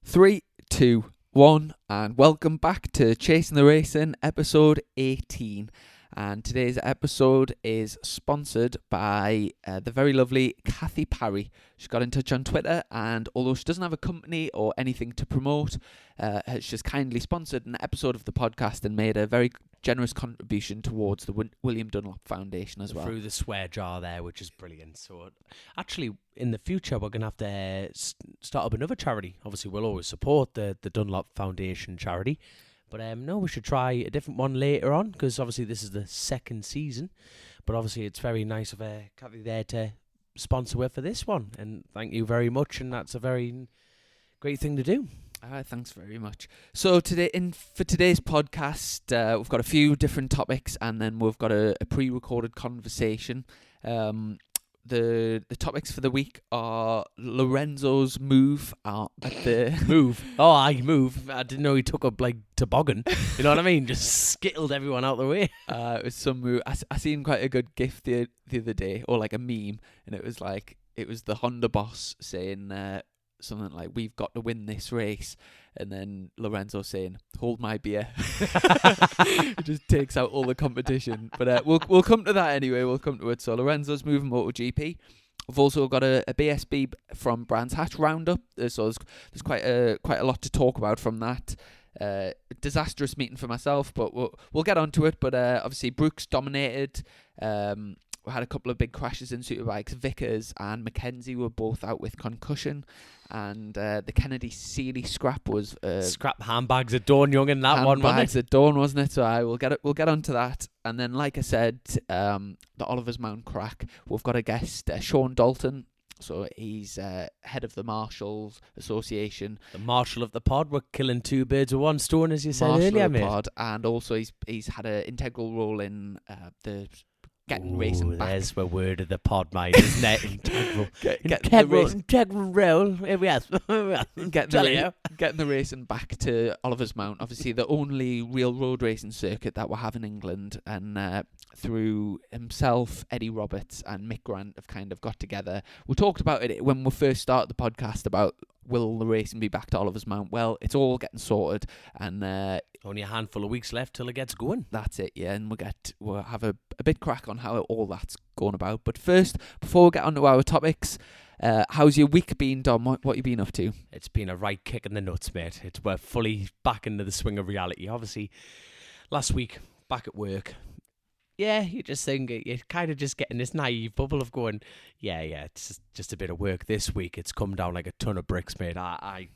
3, 2, 1, and welcome back to Chasing the Racing, episode 18. And today's episode is sponsored by the very lovely Kathy Parry. She got in touch on Twitter, and although she doesn't have a company or anything to promote, has just kindly sponsored an episode of the podcast and made a very generous contribution towards the William Dunlop Foundation as well. Through the swear jar there, which is brilliant. So actually, in the future, we're going to have to start up another charity. Obviously, we'll always support the Dunlop Foundation charity. But no, we should try a different one later on, because obviously this is the second season. But obviously it's very nice of Kathy there to sponsor her for this one. And thank you very much, and that's a very great thing to do. Thanks very much. So for today's podcast, we've got a few different topics, and then we've got a pre-recorded conversation. The topics for the week are Lorenzo's move at the move. Oh, I move. I didn't know he took up like toboggan. You know what I mean? Just skittled everyone out the way. It was some move. I seen quite a good gif the other day, or like a meme, and it was the Honda boss saying something like, "We've got to win this race," and then Lorenzo saying, "Hold my beer." It just takes out all the competition. But we'll come to that anyway. We'll come to it. So Lorenzo's moving MotoGP. We've also got a BSB from Brands Hatch roundup. So there's quite a lot to talk about from that. Disastrous meeting for myself, but we'll get onto it. But obviously Brookes dominated. We had a couple of big crashes in Superbikes. Vickers and Mackenzie were both out with concussion, and the Kennedy Seeley scrap was scrap handbags at Dawn Young in that one, wasn't it? Handbags at Dawn, wasn't it? So we'll get onto that, and then like I said, the Oliver's Mount crack. We've got a guest, Shaun Dalton. So he's head of the Marshals Association. The Marshal of the pod. We're killing two birds with one stone, as you said Marshal earlier, of the mate. pod, and also he's had an integral role in the getting racing back. There's the word of the pod, mate, isn't it? Integral role. Here we are. Getting the racing back to Oliver's Mount. Obviously, the only real road racing circuit that we have in England, and through himself, Eddie Roberts, and Mick Grant have kind of got together. We talked about it when we first started the podcast about will the racing be back to Oliver's Mount. Well, it's all getting sorted, and only a handful of weeks left till it gets going. That's it, yeah, and we'll have a bit crack on how all that's going about. But first, before we get on to our topics, how's your week been, Dom? What you been up to? It's been a right kick in the nuts, mate. We're fully back into the swing of reality. Obviously, last week, back at work, yeah, you just think you're kind of just getting this naive bubble of going, yeah, it's just a bit of work this week. It's come down like a ton of bricks, mate. I've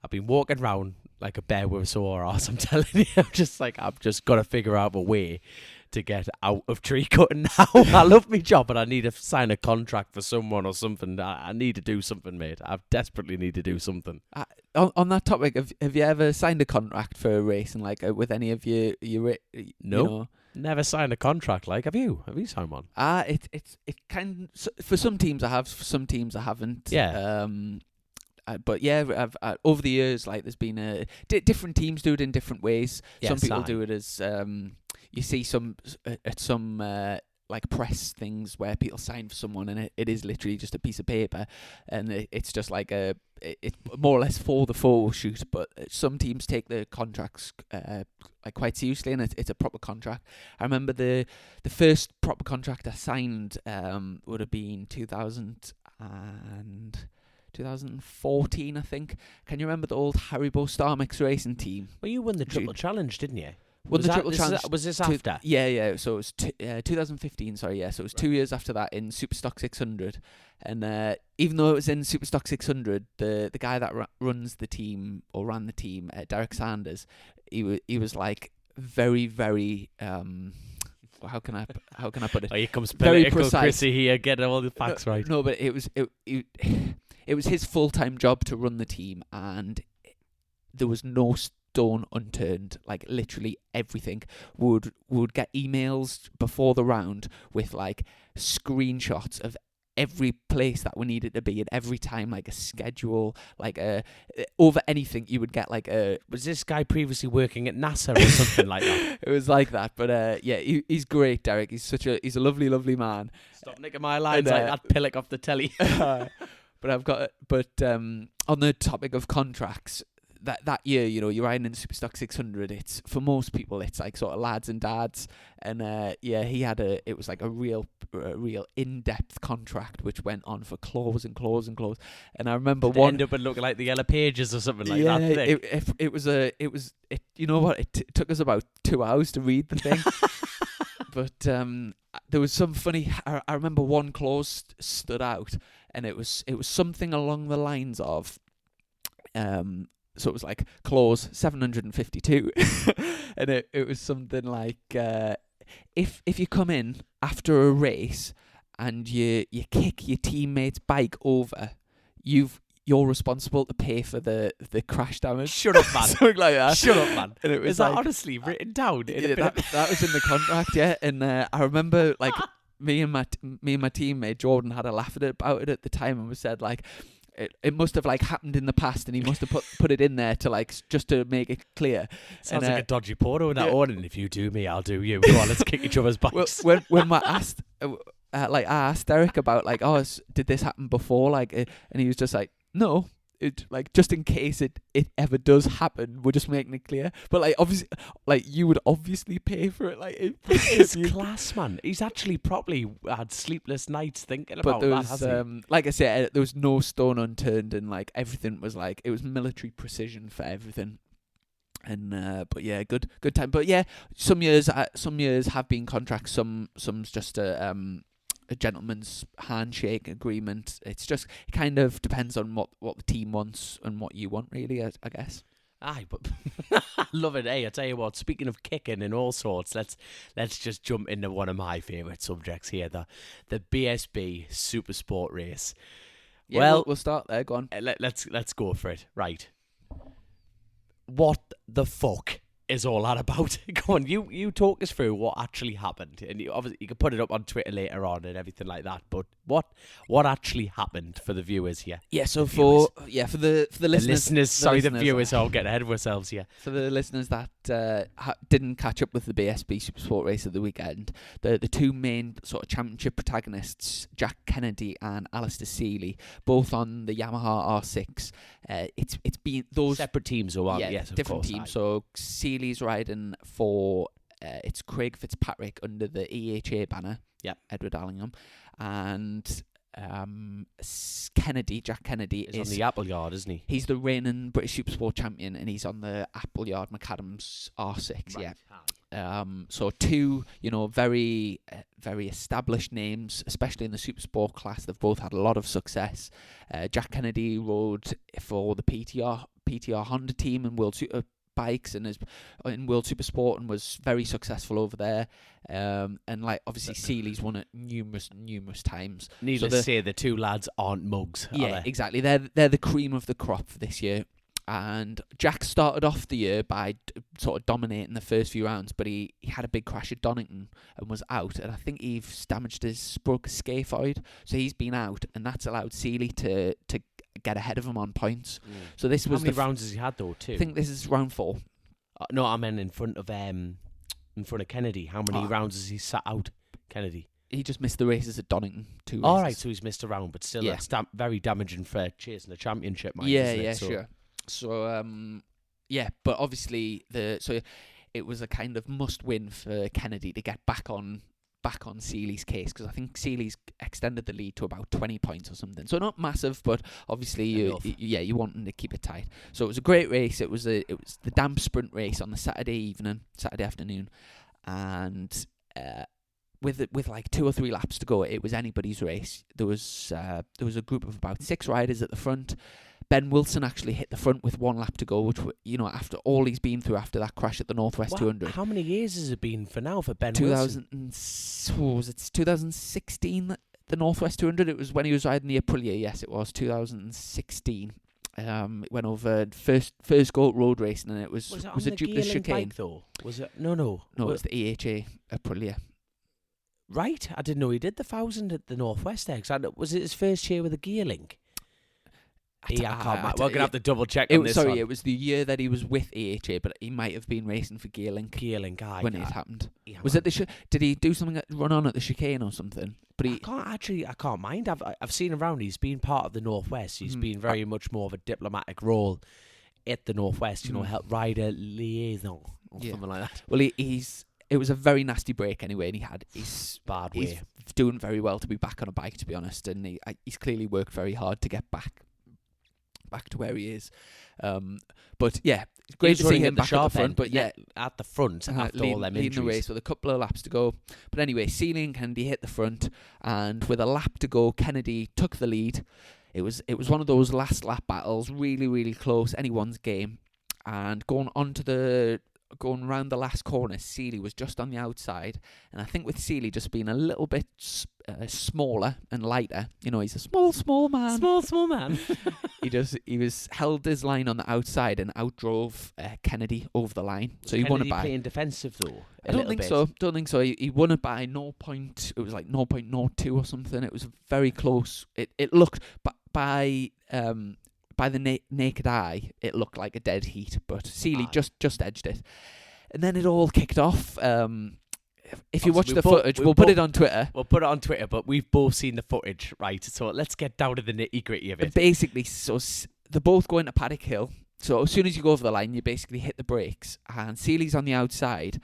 been walking around like a bear with a sore arse. I'm telling you, I've just got to figure out a way to get out of tree cutting now. I love my job, but I need to sign a contract for someone or something. I need to do something, mate. I desperately need to do something. On that topic, have you ever signed a contract for a race and like with any of your No, never signed a contract. Like, have you signed one? It kind of, for some teams I have, for some teams I haven't. Yeah. But yeah, I've over the years, like there's been different teams do it in different ways. Yes, some people do it as you see some at some like press things where people sign for someone, and it is literally just a piece of paper, and it's just like it's more or less for the photo shoot. But some teams take the contracts like quite seriously, and it's a proper contract. I remember the first proper contract I signed would have been 2014, I think. Can you remember the old Haribo Star Mix racing team? Well, you won the Triple Challenge, didn't you? Was this after? Yeah. So it was 2015. Sorry, yeah. So it was 2 years after that in Superstock 600, and even though it was in Superstock 600, the guy that runs the team or ran the team, Derek Sanders, he was like very very. How can I put it? Oh, here comes very political precise. Chrissy here, getting all the facts right. No, but it was his full-time job to run the team, and there was no stone unturned. Like literally everything. Would get emails before the round with like screenshots of every place that we needed to be at every time, like a schedule, like over anything you would get like a... Was this guy previously working at NASA or something like that? It was like that, but yeah, he's great, Derek. He's a lovely, lovely man. Stop nicking my lines like that pillock off the telly. But on on the topic of contracts, that year, you know, you're riding in the Superstock 600. It's for most people, it's like sort of lads and dads, and he had it was like a real in-depth contract which went on for clause and clause and clause. And I remember Did it end up looking like the Yellow Pages or something like that. It you know what? It took us about 2 hours to read the thing, but there was some funny. I remember one clause stood out, and it was something along the lines of. So it was like clause 752, and it was something like if you come in after a race and you kick your teammate's bike over, you're responsible to pay for the crash damage. Shut up, man. Something like that. Shut up, man. And it was Is that honestly written down? That was in the contract, yeah. And I remember like me and my teammate Jordan had a laugh about it at the time, and we said like. It must have like happened in the past, and he must have put it in there to like just to make it clear. Sounds like a dodgy porno in that one. And if you do me, I'll do you. Go on, let's kick each other's butts. Well, when I asked, I asked Eric about like, did this happen before? Like, and he was just like, no. It, like, just in case it ever does happen, we're just making it clear. But like, obviously, like you would obviously pay for it. Like, it's class, man. He's actually probably had sleepless nights thinking about that. Hasn't he? Like I said, there was no stone unturned, and like everything was like it was military precision for everything. And but yeah, good time. But yeah, some years have been contracts. Some's just a gentleman's handshake agreement. It's just it kind of depends on what the team wants and what you want, really. I guess. Aye, but I love it. Hey, I tell you what. Speaking of kicking and all sorts, let's just jump into one of my favourite subjects here, the BSB Super Sport race. Yeah, well, we'll start there. Go on. Let's go for it. Right. What the fuck is all that about? Go on, you talk us through what actually happened, and you can put it up on Twitter later on and everything like that. But what actually happened for the viewers here? Yeah, so for the listeners, the viewers. I'll get ahead of ourselves here. For the listeners that didn't catch up with the BSB Supersport race of the weekend, the two main sort of championship protagonists, Jack Kennedy and Alistair Seeley, both on the Yamaha R6. It's been those separate teams, or yes, different teams. So Seeley's riding for it's Craig Fitzpatrick under the EHA banner. Yeah, Edward Allingham, and Jack Kennedy is on the Appleyard, isn't he? He's the reigning British Supersport champion, and he's on the Appleyard McAdams R6. Right. Yeah. So two, very very established names, especially in the Supersport class. They've both had a lot of success. Jack Kennedy rode for the PTR Honda team in World Superbikes and is in World Supersport and was very successful over there. And like obviously Seeley's won it numerous times. Needless to say, the two lads aren't mugs. Yeah, exactly. They're the cream of the crop for this year. And Jack started off the year by sort of dominating the first few rounds, but he had a big crash at Donington and was out. And I think he's damaged broke his scaphoid, so he's been out, and that's allowed Seeley to get ahead of him on points. So this was how many rounds has he had though? 2. I think this is round 4. No, I meant in front of Kennedy. How many rounds has he sat out, Kennedy? He just missed the races at Donington. 2 races. All right, so he's missed a round, but still, that's very damaging for chasing a championship, mate. Sure. So, but obviously it was a kind of must-win for Kennedy to get back on Seeley's case, because I think Seeley's extended the lead to about 20 points or something. So not massive, but obviously you want him to keep it tight. So it was a great race. It was the damp sprint race on the Saturday afternoon, and with like 2 or 3 laps to go, it was anybody's race. There was a group of about 6 riders at the front. Ben Wilson actually hit the front with 1 lap to go, which, after all he's been through after that crash at the Northwest 200. How many years has it been for now for Ben Wilson? 2016, the Northwest 200? It was when he was riding the Aprilia, yes, it was 2016. Went over first go at road racing, and it was a duplicate chicane. Bike, though? Was it? No. No, it was the EHA Aprilia. Right, I didn't know he did the 1,000 at the Northwest there. Was it his first year with a gear link? I can't. We're gonna have to double check on this. Sorry, it was the year that he was with EHA, but he might have been racing for Gearlink. Gearlink, when it happened. Was it did he do something run on at the chicane or something? but I can't mind. I've seen him around. He's been part of the Northwest. He's been very much more of a diplomatic role at the Northwest. You know, help rider liaison or something like that. Well, it was a very nasty break anyway, and he's doing very well to be back on a bike, to be honest, and he's clearly worked very hard to get back to where he is. But yeah, it's great to see him back at the front. But yeah, at the front after all them leading the race with a couple of laps to go. But anyway, Seeley and Kennedy hit the front, and with a lap to go, Kennedy took the lead. It was one of those last lap battles, really, really close, anyone's game. And going round the last corner, Seeley was just on the outside, and I think with Seeley just being a little bit smaller and lighter, you know, he's a small man. Small man. he was held his line on the outside and outdrove Kennedy over the line. So he won it by playing defensive though. I don't think so. He won it by it was like 0.02 or something. It was very close. It looked by the naked eye, it looked like a dead heat, but Seeley just edged it. And then it all kicked off. If you watch the footage, we'll put it on Twitter. We'll put it on Twitter, but we've both seen the footage, right? So let's get down to the nitty-gritty of it. Basically, so they're both going to Paddock Hill. So as soon as you go over the line, you basically hit the brakes. And Seeley's on the outside.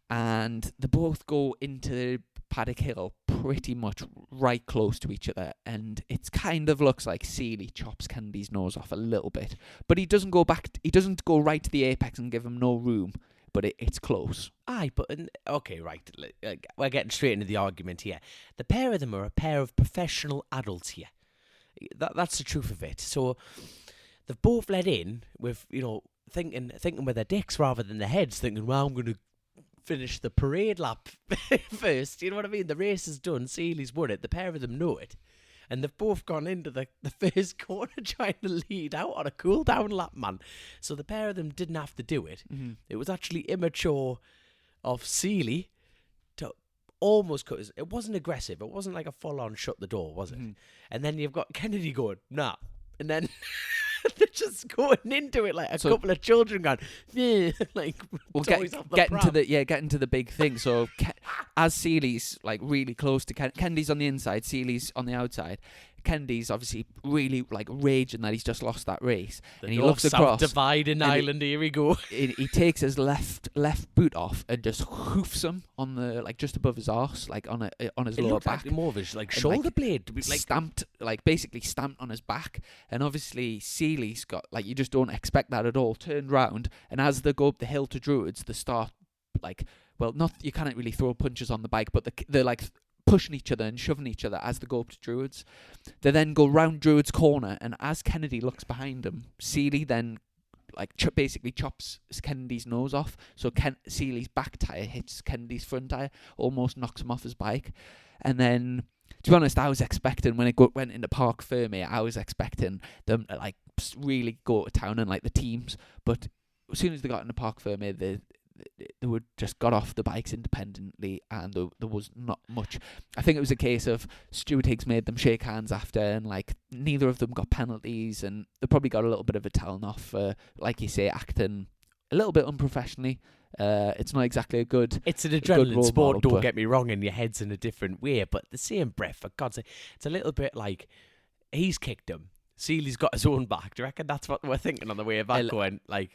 And they both go into Paddock Hill pretty much right close to each other, and it kind of looks like Seeley chops Kennedy's nose off a little bit, but he doesn't go right to the apex and give him no room, but it's close. Aye, but okay, right, we're getting straight into the argument here. The pair of them are a pair of professional adults here. That's the truth of it. So they've both led in with, you know, thinking with their dicks rather than their heads, thinking, well, I'm going to finish the parade lap first. You know what I mean? The race is done. Seeley's won it. The pair of them know it. And they've both gone into the first corner trying to lead out on a cool down lap, man. So the pair of them didn't have to do it. Mm-hmm. It was actually immature of Seeley to almost cut his... It wasn't aggressive. It wasn't like a full-on shut the door, was it? Mm-hmm. And then you've got Kennedy going, nah. And then... they're just going into it like a couple of children going, yeah, like toys off the pram. Getting to the big thing. So as Seeley's like really close to Kennedy's on the inside, Seeley's on the outside. Kennedy's obviously really like raging that he's just lost that race, and he looks across. Divide in Ireland. Here we go. He takes his left boot off and just hoofs him on the just above his arse, like on his lower back. Like more of his shoulder blade, basically stamped on his back. And obviously Seeley's got you just don't expect that at all. Turned round, and as they go up the hill to Druids, they start you can't really throw punches on the bike, but they're like pushing each other and shoving each other as they go up to Druids. They then go round Druids' corner, and as Kennedy looks behind him, Seeley then basically chops Kennedy's nose off. So Seeley's back tyre hits Kennedy's front tyre, almost knocks him off his bike. And then, to be honest, I was expecting when it went into Parc Fermé, I was expecting them to really go to town and the teams. But as soon as they got into Parc Fermé, they were just got off the bikes independently, and there was not much. I think it was a case of Stuart Higgs made them shake hands after, and neither of them got penalties, and they probably got a little bit of a telling off for, like you say, acting a little bit unprofessionally. It's not exactly a good. It's an adrenaline sport. Don't get me wrong, and your head's in a different way, but the same breath, for God's sake, it's a little bit like he's kicked him. Seeley's got his own back. Do you reckon that's what we're thinking on the way back? Going right?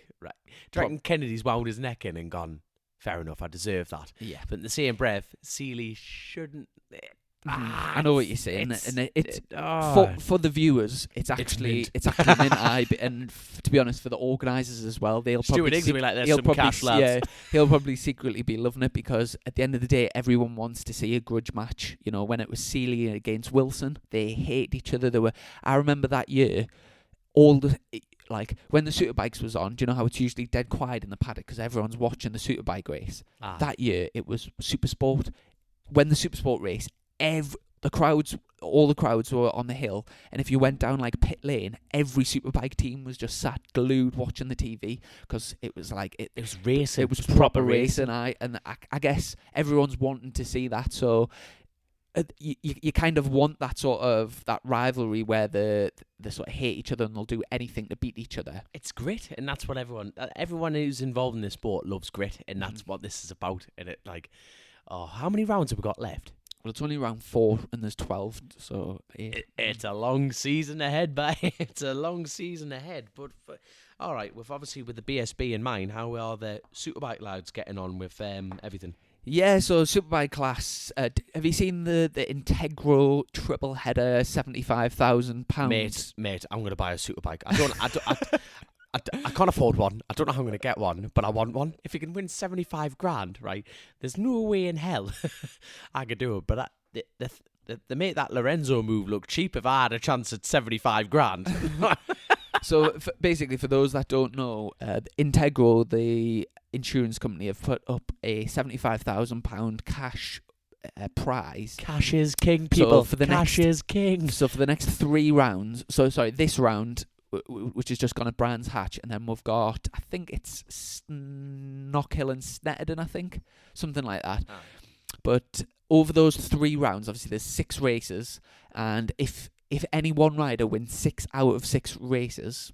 Do you reckon Kennedy's wound his neck in and gone? Fair enough, I deserve that. Yeah, but in the same breath, Seeley shouldn't. I know what you're saying, and it's for the viewers. It's actually mint. And to be honest, for the organisers as well, they'll probably he'll probably secretly be loving it, because at the end of the day, everyone wants to see a grudge match. You know, when it was Seeley against Wilson, they hate each other. I remember that year, when the Superbikes was on. Do you know how it's usually dead quiet in the paddock because everyone's watching the Superbike race? That year it was Supersport. When the Supersport race, all the crowds were on the hill, and if you went down pit lane, every Superbike team was just sat glued watching the TV, because it was it was racing. It was proper racing. I guess everyone's wanting to see that, so you kind of want that sort of that rivalry where they sort of hate each other and they'll do anything to beat each other. It's grit, and that's what everyone who's involved in this sport loves grit, and that's what this is about. And how many rounds have we got left? Well, it's only round 4 and there's 12, so It's a long season ahead, bye. It's a long season ahead. But all right, with the BSB in mind, how are the Superbike lads getting on with everything? Yeah, so Superbike class. Have you seen the Integral triple header, £75,000? Mate, I'm gonna buy a Superbike. I can't afford one. I don't know how I'm going to get one, but I want one. If you can win 75 grand, right, there's no way in hell I could do it. But they make that Lorenzo move look cheap if I had a chance at 75 grand. So basically, for those that don't know, Integral, the insurance company, have put up a £75,000 cash prize. Cash is king, people. So Cash is king. So for the next 3 rounds, this round, which is just gone at Brands Hatch, and then we've got, I think it's Knockhill and Snetterton, I think, something like that. Oh. But over those 3 rounds, obviously there's 6 races, and if any one rider wins 6 out of 6 races,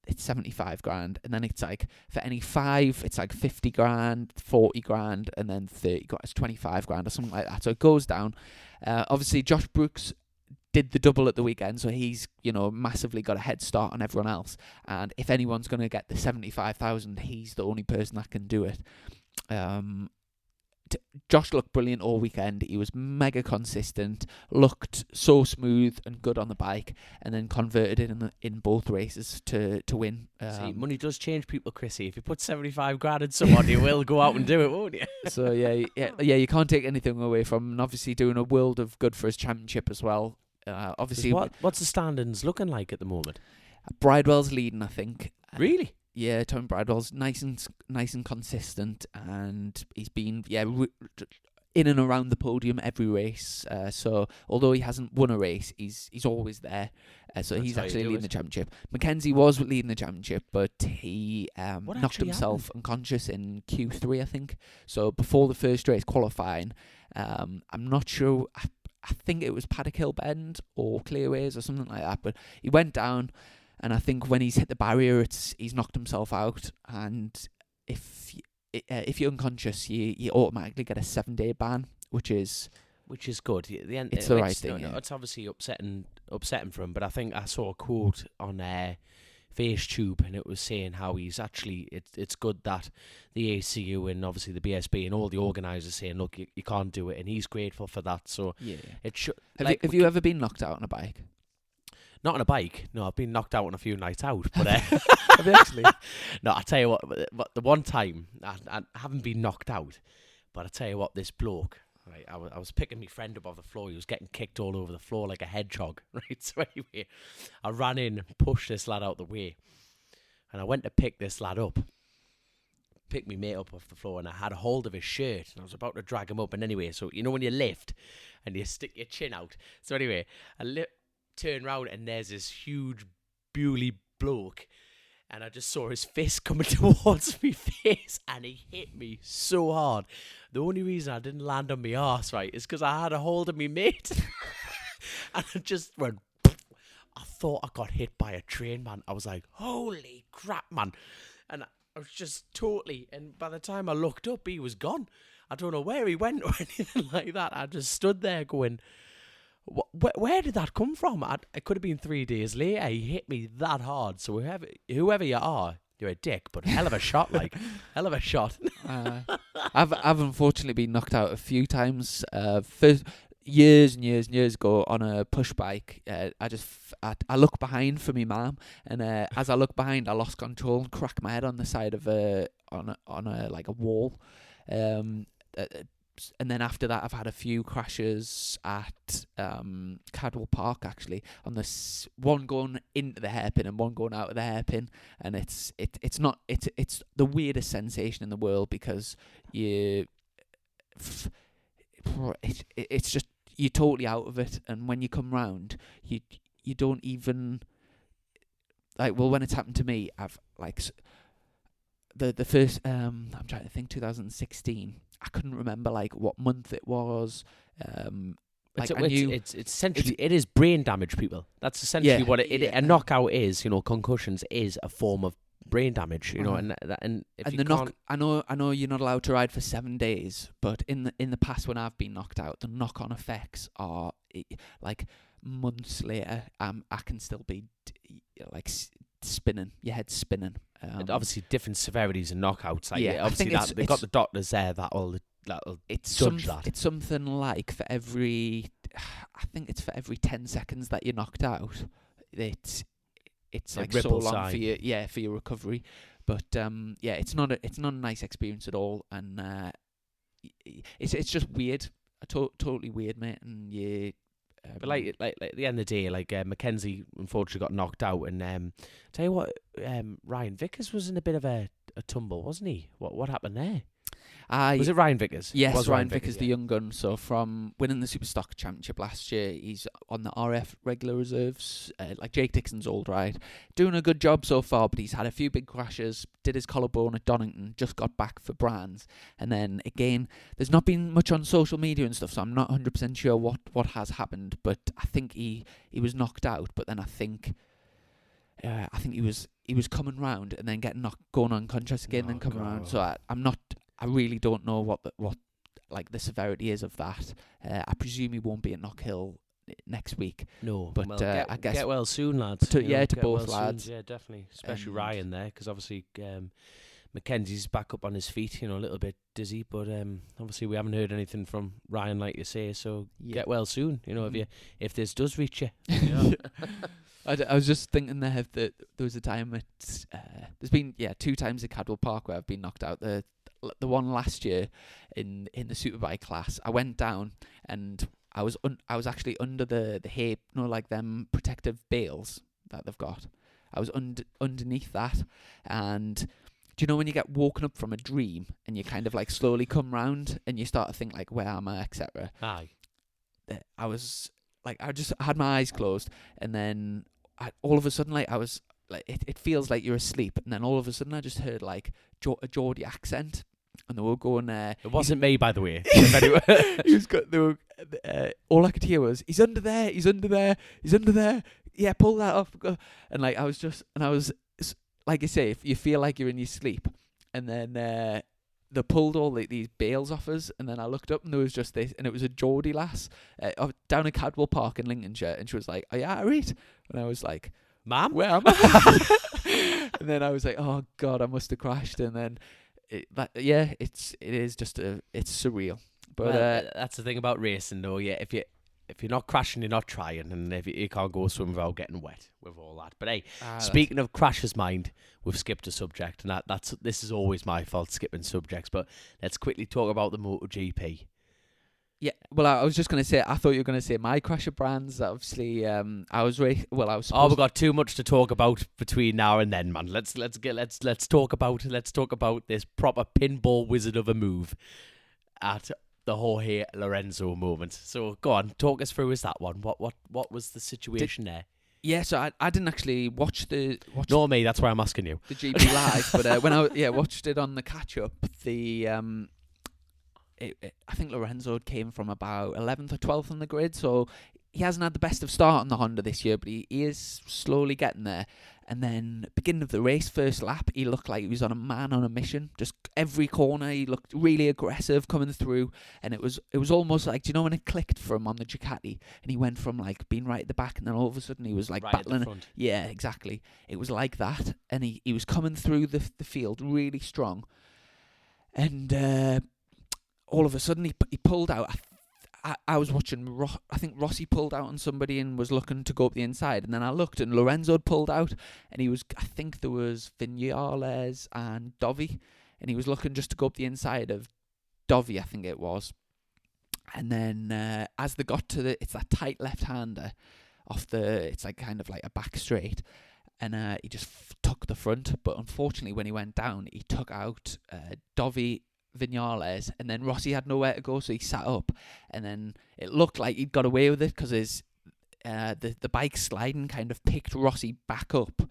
it's 75 grand, and then it's like for any 5, it's like 50 grand, 40 grand, and then 30 grand, it's 25 grand or something like that. So it goes down. Obviously, Josh Brookes did the double at the weekend, so he's, massively got a head start on everyone else. And if anyone's going to get the 75,000, he's the only person that can do it. Josh looked brilliant all weekend. He was mega consistent, looked so smooth and good on the bike, and then converted it in both races to win. See, money does change people, Chrissy. If you put 75 grand in someone, you will go out and do it, won't you? So yeah, you can't take anything away from him. And obviously doing a world of good for his championship as well. Obviously, what's the standings looking like at the moment? Bridewell's leading, I think. Really? Yeah, Tom Bridewell's nice and consistent, and he's been in and around the podium every race. So although he hasn't won a race, he's always there. So he's actually leading the championship. Mackenzie was leading the championship, but he knocked himself unconscious in Q3, I think. So before the first race qualifying, I'm not sure. I think it was Paddock Hill Bend or Clearways or something like that. But he went down, and I think when he's hit the barrier, he's knocked himself out. And if you're unconscious, you automatically get a 7-day ban, which is good. It's the right thing. It's obviously upsetting for him. But I think I saw a quote on FaceTube, and it was saying how he's actually it's good that the ACU and obviously the BSB and all the organisers saying, look, you can't do it, and he's grateful for that. So yeah, it should. Have you ever been knocked out on a bike? Not on a bike. No, I've been knocked out on a few nights out. But have you actually? No, I tell you what. But the one time I haven't been knocked out, but I tell you what, this bloke. Right, I was picking my friend up off the floor. He was getting kicked all over the floor like a hedgehog. Right, so anyway, I ran in and pushed this lad out the way, and I went to pick this lad up, pick my mate up off the floor, and I had a hold of his shirt, and I was about to drag him up. And anyway, so when you lift and you stick your chin out. So anyway, I turn round, and there's this huge, burly bloke. And I just saw his fist coming towards me face, and he hit me so hard. The only reason I didn't land on my arse, right, is because I had a hold of me mate. And I just went, I thought I got hit by a train, man. I was like, holy crap, man. And I was just totally, and by the time I looked up, he was gone. I don't know where he went or anything like that. I just stood there going, where did that come from? It could have been 3 days later. He hit me that hard. So whoever you are, you're a dick, but hell of a shot, hell of a shot. I've unfortunately been knocked out a few times. First, years and years ago on a push bike, I look behind for me mum, and as I look behind, I lost control and cracked my head on the side of a wall. And then after that, I've had a few crashes at Cadwell Park, actually, on this one going into the hairpin and one going out of the hairpin, and it's the weirdest sensation in the world, because it's just, you're totally out of it, and when you come round, you don't even when it's happened to me, I've the first I'm trying to think, 2016. I couldn't remember what month it was. It's essentially it is brain damage, people. That's essentially what a knockout is. Concussions is a form of brain damage, you know, and if you can't... I know you're not allowed to ride for 7 days, but in the past when I've been knocked out, the knock-on effects are like months later. I can still be like spinning, your head's spinning. And obviously different severities and knockouts. Like, yeah, obviously they've got the doctors there that'll judge that. It's something like for every 10 seconds that you're knocked out, it's like so long sign. for your recovery. But it's not a nice experience at all, and it's just weird, totally weird, mate. And you. But like at the end of the day, like Mackenzie unfortunately got knocked out, and tell you what, Ryan Vickers was in a bit of a tumble, wasn't he? What happened there? Was it Ryan Vickers? Yes, it was Ryan Vickers, the young gun. So from winning the Superstock Championship last year, he's on the RF regular reserves, like Jake Dixon's old ride. Doing a good job so far, but he's had a few big crashes, did his collarbone at Donington, just got back for Brands. And then again, there's not been much on social media and stuff, so I'm not 100% sure what has happened, but I think he was knocked out, but then I think he was coming round and then going unconscious again, then coming around. So I really don't know what the severity is of that. I presume he won't be at Knockhill next week. No, but well, I guess get well soon, lads. To get both well lads. Soon. Yeah, definitely, especially Ryan there, because obviously Mackenzie's back up on his feet, you know, a little bit dizzy, but obviously we haven't heard anything from Ryan, like you say. So get well soon, you know, if this does reach you. Yeah. I was just thinking there that there was a time there's been 2 times at Cadwell Park where I've been knocked out. The one last year in the superbike class, I went down and I was actually under the hay, you know, like them protective bales that they've got. I was underneath that, and do you know when you get woken up from a dream and you kind of like slowly come round and you start to think like, where am I, etc. Aye. I was like, I had my eyes closed, and then all of a sudden, like I was like, it feels like you're asleep, and then all of a sudden I just heard like a Geordie accent. And they were going. It wasn't me, by the way. All I could hear was, "He's under there. He's under there. He's under there. Yeah, pull that off." And like I was like I say, if you feel like you're in your sleep, and then they pulled all these bales off us, and then I looked up and there was just this, and it was a Geordie lass down at Cadwell Park in Lincolnshire, and she was like, "Are you alright?" And I was like, "Ma'am, where am I?" And then I was like, "Oh God, I must have crashed." And then. It's surreal, but that's the thing about racing, though. Yeah, if you're not crashing, you're not trying, and if you can't go swim without getting wet with all that. But hey, speaking of crashes, mind, we've skipped a subject, and this is always my fault, skipping subjects. But let's quickly talk about the MotoGP. Yeah, well, I was just going to say, I thought you were going to say my crash of Brands. Obviously, I was. We've got too much to talk about between now and then, man. Let's talk about this proper pinball wizard of a move at the Jorge Lorenzo moment. So go on, talk us through that one. What was the situation there? Yeah, so I didn't actually watch Nor me. That's why I'm asking you. The GP live, but when I watched it on the catch up, I think Lorenzo came from about 11th or 12th on the grid, so he hasn't had the best of start on the Honda this year, but he is slowly getting there. And then beginning of the race, first lap, he looked like he was on a mission. Just every corner, he looked really aggressive coming through, and it was almost like, do you know when it clicked for him on the Ducati, and he went from like being right at the back, and then all of a sudden he was like right battling. At the front. Yeah, exactly. It was like that, and he was coming through the field really strong, and. All of a sudden, he pulled out. I was watching. I think Rossi pulled out on somebody and was looking to go up the inside. And then I looked, and Lorenzo had pulled out, and he was. I think there was Viñales and Dovi, and he was looking just to go up the inside of Dovi, I think it was. And then as they got to it's that tight left-hander off it's like kind of like a back straight, and he just took the front. But unfortunately, when he went down, he took out Dovi. Viñales, and then Rossi had nowhere to go, so he sat up, and then it looked like he'd got away with it because the bike sliding kind of picked Rossi back up,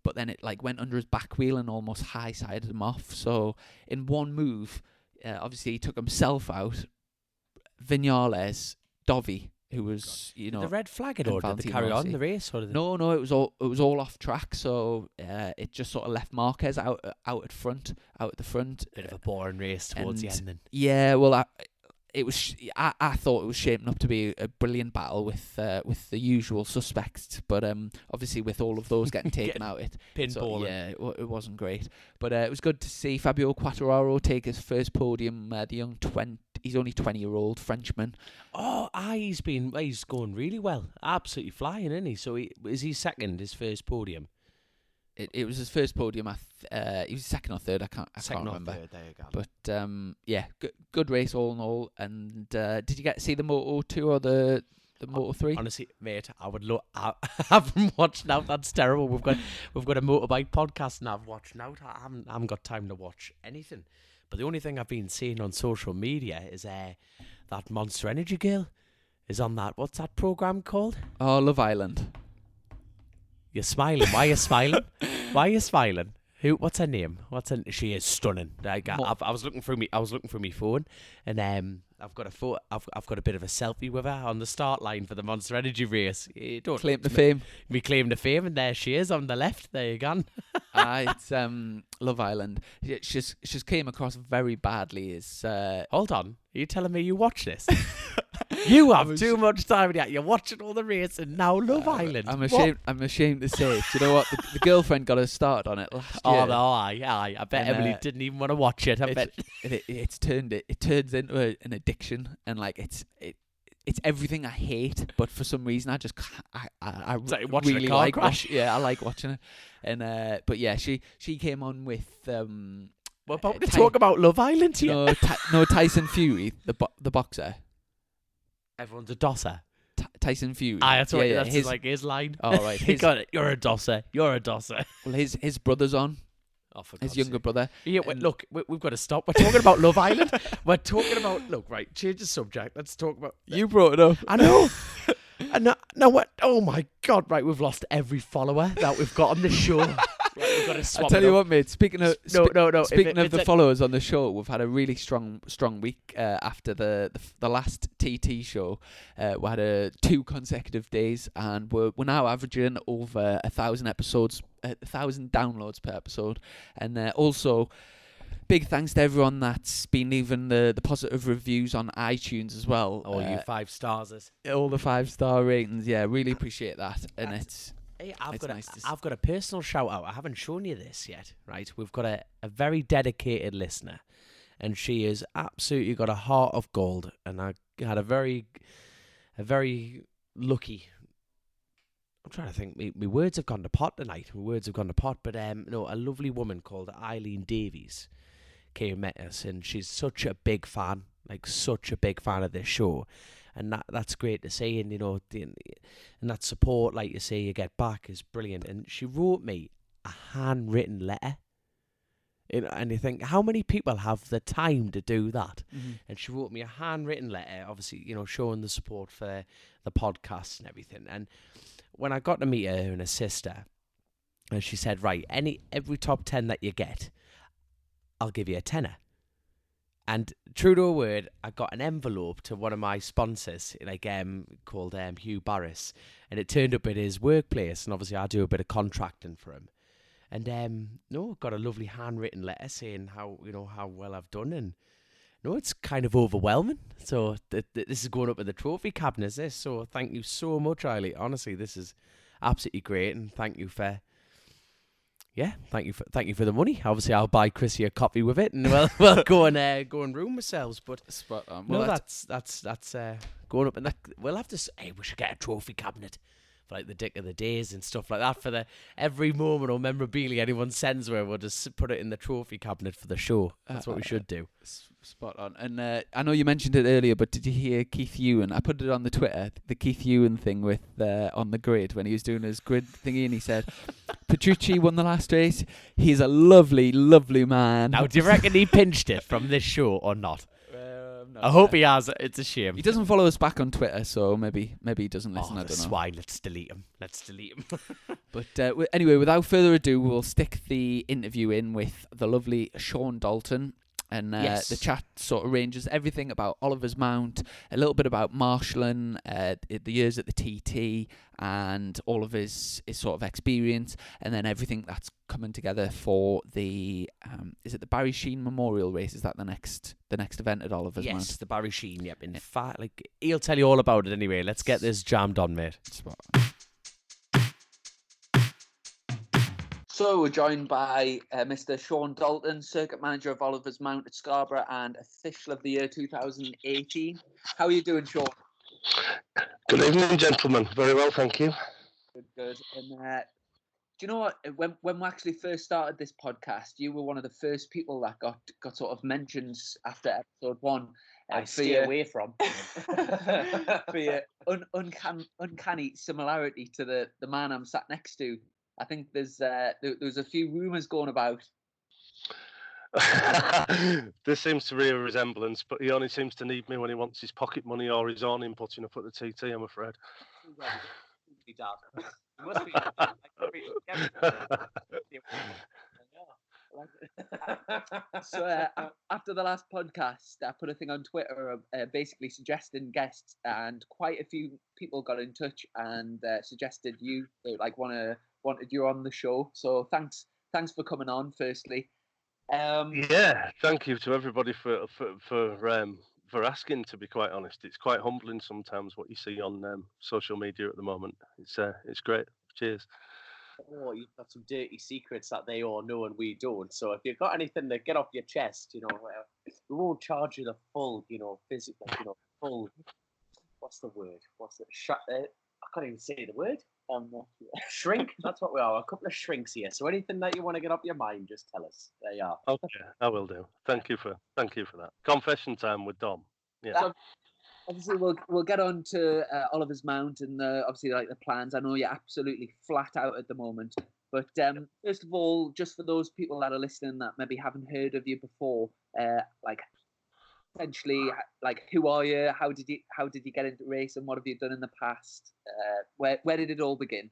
but then it like went under his back wheel and almost high-sided him off. So in one move, obviously he took himself out, Viñales, Dovi, who was, you Did know, the red flag it, and or did they Valentino carry on Rossi. the race? Or did they... No, it was all off track. So it just sort of left Marquez out at the front. Bit of a boring race towards the and end then. Yeah, well, I thought it was shaping up to be a brilliant battle with the usual suspects, but obviously with all of those getting taken out, Pinballing. it wasn't great. But it was good to see Fabio Quartararo take his first podium. The young he's only 20-year-old Frenchman. Oh, he's going really well, absolutely flying, isn't he? So is he second, his first podium? It was his first podium. He was second or third. I can't remember. Third, there you go. But yeah, good race all in all. And did you get to see the Moto 2 or the Moto 3? Honestly, mate, I would love. I haven't watched now. That's terrible. We've got a motorbike podcast, and I've watched now. I haven't got time to watch anything. But the only thing I've been seeing on social media is that Monster Energy girl is on that. What's that program called? Oh, Love Island. You're smiling. Why are you smiling? Why are you smiling? What's her name? She is stunning. I was looking through my phone, and I've got a photo. I've got a bit of a selfie with her on the start line for the Monster Energy race. Don't claim the fame. We claim the fame, and there she is on the left. There you go. It's Love Island. She's came across very badly. Hold on. Are you telling me you watch this? You have too much time yet. You're watching all the race and now Love Island. I'm ashamed to say it. Do you know what? The girlfriend got us started on it last year. Oh no, I bet Emily didn't even want to watch it. I bet it turns into an addiction, and like it's everything I hate, but for some reason I just I like watching really a car like crash. I like watching it. And but yeah, she came on with we're about to talk about Love Island here. No, Tyson Fury, the boxer. Everyone's a dosser. Tyson Fury. That's like his line. Oh right, He got it. You're a dosser. You're a dosser. Well, his brother's on. Oh, for his God's younger sake. brother. Yeah, look, we've got to stop. We're talking about Love Island. We're talking about right. Change the subject. Let's talk about. You brought it up. I know. No, what? Oh my God! Right, we've lost every follower that we've got on the show. Right, we've got to swap. I tell you what, mate. Speaking of Speaking of the followers on the show, we've had a really strong week after the last TT show. We had 2 consecutive days, and we're now averaging over 1,000 episodes, 1,000 downloads per episode, and also. Big thanks to everyone that's been leaving the positive reviews on iTunes as well. All you 5-stars. All the 5-star ratings, yeah, really appreciate that. And I've got a personal shout out. I haven't shown you this yet, right? We've got a very dedicated listener, and she has absolutely got a heart of gold. And I had a very lucky. I'm trying to think. My words have gone to pot tonight. But a lovely woman called Eileen Davies came and met us, and she's such a big fan, of this show, and that's great to see. And and that support, like you say, you get back is brilliant. And she wrote me a handwritten letter. And you think, how many people have the time to do that? Mm-hmm. And she wrote me a handwritten letter, obviously, showing the support for the podcast and everything. And when I got to meet her and her sister, and she said, right, every top 10 that you get, I'll give you a tenner. And true to her word, I got an envelope to one of my sponsors, called Hugh Barris, and it turned up at his workplace. And obviously, I do a bit of contracting for him. And got a lovely handwritten letter saying how well I've done, and it's kind of overwhelming. So this is going up in the trophy cabinet. So thank you so much, Riley. Honestly, this is absolutely great, and thank you for the money. Obviously, I'll buy Chrissy a copy with it, and we'll go and room ourselves. But spot on. Well, that's going up, and we'll have to. Hey, we should get a trophy cabinet for like the Dick of the Days and stuff like that. For every moment or memorabilia anyone sends, where we'll just put it in the trophy cabinet for the show. That's what we should do. Spot on. And I know you mentioned it earlier, but did you hear Keith Ewan? I put it on the Twitter, the Keith Ewan thing with on the grid when he was doing his grid thingy, and he said Petrucci won the last race. He's a lovely, lovely man. Now, do you reckon he pinched it from this show or not? I hope he has. It's a shame. He doesn't follow us back on Twitter, so maybe he doesn't listen. I don't know. Swine. Let's delete him. But anyway, without further ado, we'll stick the interview in with the lovely Shaun Dalton. And Yes. the chat sort of ranges everything about Oliver's Mount, a little bit about marshalling, the years at the TT, and all of his sort of experience, and then everything that's coming together for the is it the Barry Sheene Memorial Race? Is that the next event at Oliver's Mount? Yes, the Barry Sheene. Yep. In fact, like he'll tell you all about it anyway. Let's get this jammed on, mate. So we're joined by Mr. Shaun Dalton, circuit manager of Oliver's Mount at Scarborough and official of the year 2018. How are you doing, Shaun? Good evening, gentlemen. Very well, thank you. Good. And do you know what? When we actually first started this podcast, you were one of the first people that got sort of mentions after episode 1. I stay away from for your uncanny similarity to the man I'm sat next to. I think there's a few rumours going about. There seems to be a resemblance, but he only seems to need me when he wants his pocket money or his awning putting up at the TT, I'm afraid. So after the last podcast, I put a thing on Twitter basically suggesting guests, and quite a few people got in touch and suggested you wanted you on the show. So thanks for coming on. Firstly, yeah, thank you to everybody for asking. To be quite honest, it's quite humbling sometimes what you see on social media at the moment. It's great. Cheers. Oh, you've got some dirty secrets that they all know and we don't. So if you've got anything to get off your chest, we won't charge you the full, physical, full. What's the word? I can't even say the word. Shrink. That's what we are. A couple of shrinks here. So anything that you want to get off your mind, just tell us. There you are. Okay, I will do. Thank you for that. Confession time with Dom. Yeah. So, obviously, we'll get on to Oliver's Mount and obviously like the plans. I know you're absolutely flat out at the moment, but first of all, just for those people that are listening that maybe haven't heard of you before, essentially, like, who are you? How did you get into racing? What have you done in the past? Where did it all begin?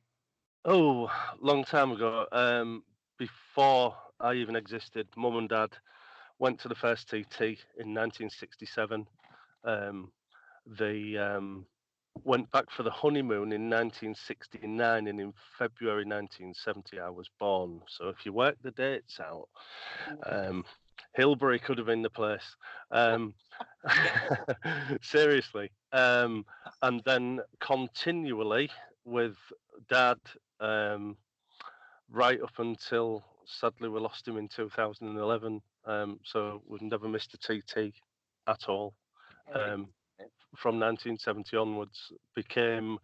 Oh, long time ago. Before I even existed, Mum and Dad went to the first TT in 1967. They went back for the honeymoon in 1969, and in February 1970 I was born. So if you work the dates out, Hilbury could have been the place. Seriously. And then continually with Dad, right up until sadly we lost him in 2011. So we've never missed a TT at all. From 1970 onwards, became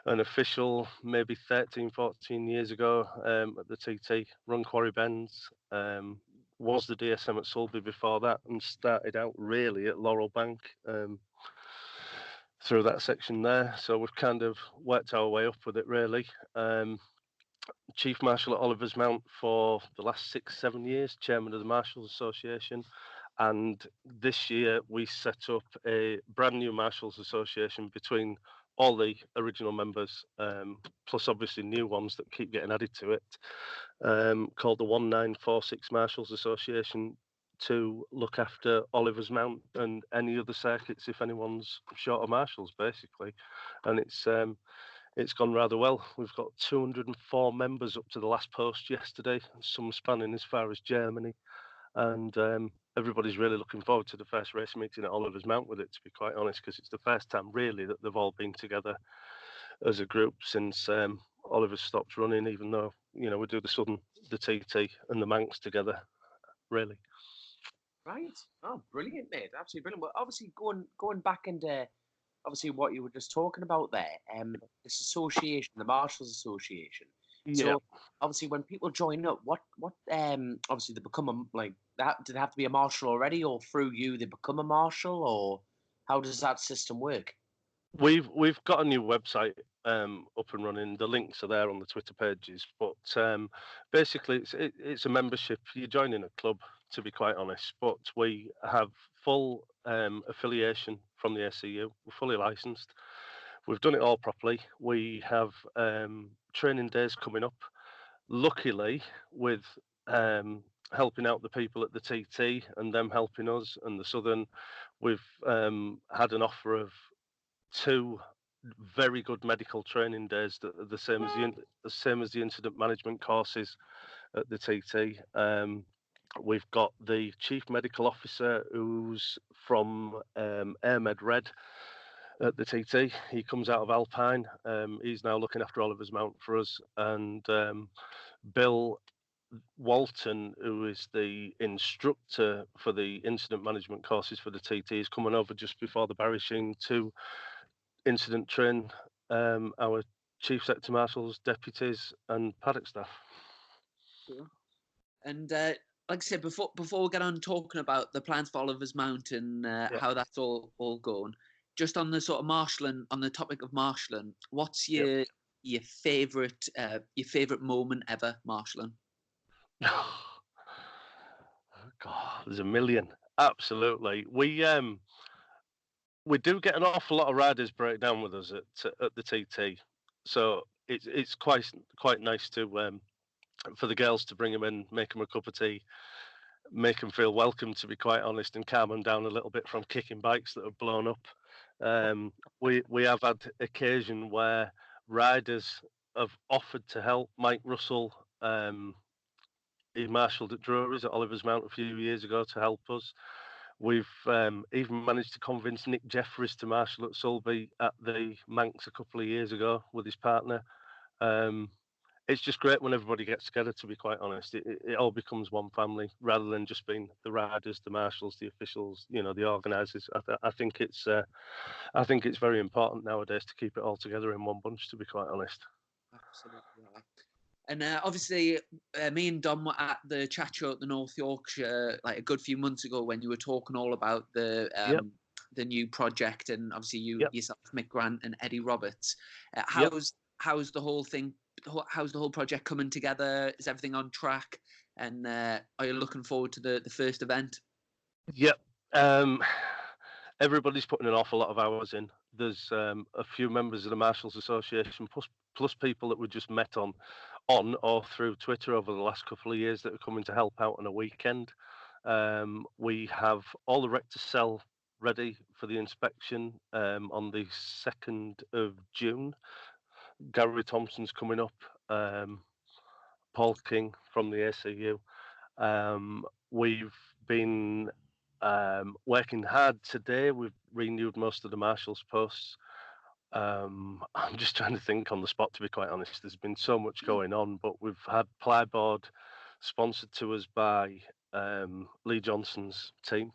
an official maybe 13, 14 years ago at the TT, run Quarry Bends, was the DSM at Sulby before that, and started out really at Laurel Bank through that section there. So we've kind of worked our way up with it really. Chief Marshal at Oliver's Mount for the last 6-7 years, chairman of the Marshals Association. And this year we set up a brand new Marshals Association between all the original members, plus obviously new ones that keep getting added to it, called the 1946 Marshals Association, to look after Oliver's Mount and any other circuits if anyone's short of marshals, basically. And it's gone rather well. We've got 204 members up to the last post yesterday, some spanning as far as Germany. And everybody's really looking forward to the first race meeting at Oliver's Mount with it, to be quite honest, because it's the first time really that they've all been together as a group since Oliver's stopped running, even though, we do the TT and the Manx together, really. Right. Oh, brilliant, mate. Absolutely brilliant. Well, obviously going back into obviously what you were just talking about there, this association, the Marshals Association. Yeah. So obviously when people join up, what obviously they become do they have to be a marshal already, or through you they become a marshal, or how does that system work? We've got a new website up and running. The links are there on the Twitter pages, but basically it's a membership. You're joining a club, to be quite honest, but we have full affiliation from the SCU. We're fully licensed. We've done it all properly. We have training days coming up. Luckily, with helping out the people at the TT and them helping us, and the Southern. We've had an offer of 2 very good medical training days that are the same as the incident management courses at the TT. We've got the chief medical officer who's from AirMed Red at the TT. He comes out of Alpine. He's now looking after Oliver's Mount for us, and Bill Walton, who is the instructor for the incident management courses for the TT, is coming over just before the Barry Sheene to incident train our chief sector marshals, deputies, and paddock staff. Cool. And like I said, before we get on talking about the plans for Oliver's Mount and how that's all going, just on the sort of marshalling, on the topic of marshalling, what's your favourite moment ever marshalling? Oh, God, there's a million. Absolutely. We do get an awful lot of riders break down with us at the TT, so it's quite nice to for the girls to bring them in, make them a cup of tea, make them feel welcome, to be quite honest, and calm them down a little bit from kicking bikes that have blown up. We have had occasion where riders have offered to help. Mike Russell, he marshalled at Drury's at Oliver's Mount a few years ago to help us. We've even managed to convince Nick Jeffries to marshal at Sulby at the Manx a couple of years ago with his partner. It's just great when everybody gets together, to be quite honest. It all becomes one family rather than just being the riders, the marshals, the officials, the organisers. I think it's very important nowadays to keep it all together in one bunch, to be quite honest. Absolutely. And obviously, me and Dom were at the chat show at the North Yorkshire like a good few months ago when you were talking all about the new project, and obviously yourself, Mick Grant, and Eddie Roberts. How's the whole thing? How's the whole project coming together? Is everything on track? And are you looking forward to the first event? Yep. Everybody's putting an awful lot of hours in. There's a few members of the Marshals Association plus people that we just met on or through Twitter over the last couple of years that are coming to help out on a weekend. We have all the wreck to sell ready for the inspection on the 2nd of June. Gary Thompson's coming up, Paul King from the ACU. We've been working hard today. We've renewed most of the marshals' posts. I'm just trying to think on the spot, to be quite honest. There's been so much going on, but we've had Plyboard sponsored to us by Lee Johnson's team.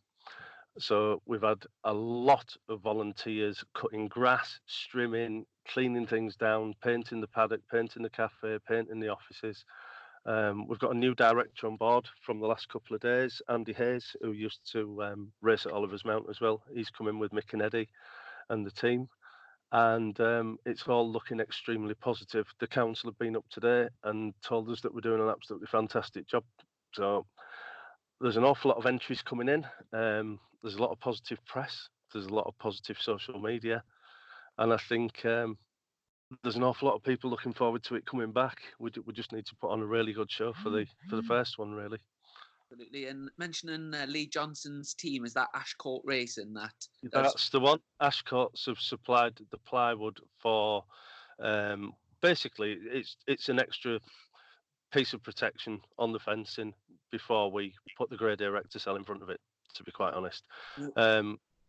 So we've had a lot of volunteers cutting grass, strimming, cleaning things down, painting the paddock, painting the cafe, painting the offices. We've got a new director on board from the last couple of days, Andy Hayes, who used to race at Oliver's Mount as well. He's come in with Mick and Eddie and the team. And it's all looking extremely positive. The council have been up today and told us that we're doing an absolutely fantastic job. So there's an awful lot of entries coming in. There's a lot of positive press. There's a lot of positive social media. And I think there's an awful lot of people looking forward to it coming back. We just need to put on a really good show for the first one, really. Absolutely. And mentioning Lee Johnson's team, is that Ashcourt Racing? That's the one. Ashcourts have supplied the plywood for. Basically, it's an extra piece of protection on the fencing before we put the grade A rector cell in front of it, to be quite honest.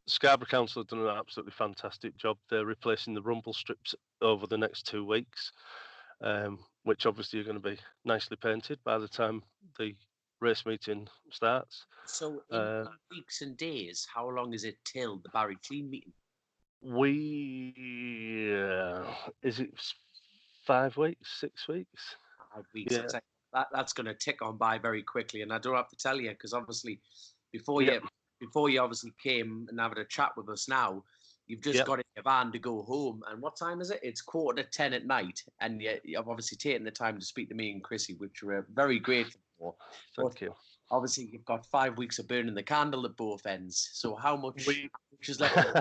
Scarborough Council have done an absolutely fantastic job. They're replacing the rumble strips over the next 2 weeks, which obviously are going to be nicely painted by the time the race meeting starts. So in weeks and days, how long is it till the Barry Sheene meeting? Is it 5 weeks, 6 weeks? 5 weeks. Yeah. That's going to tick on by very quickly, and I don't have to tell you, because obviously before you obviously came and having a chat with us now, you've just got in your van to go home. And what time is it? It's 10:15 at night, and you've obviously taken the time to speak to me and Chrissy, which we're very grateful for. Thank you. Obviously, you've got 5 weeks of burning the candle at both ends. So how much is left?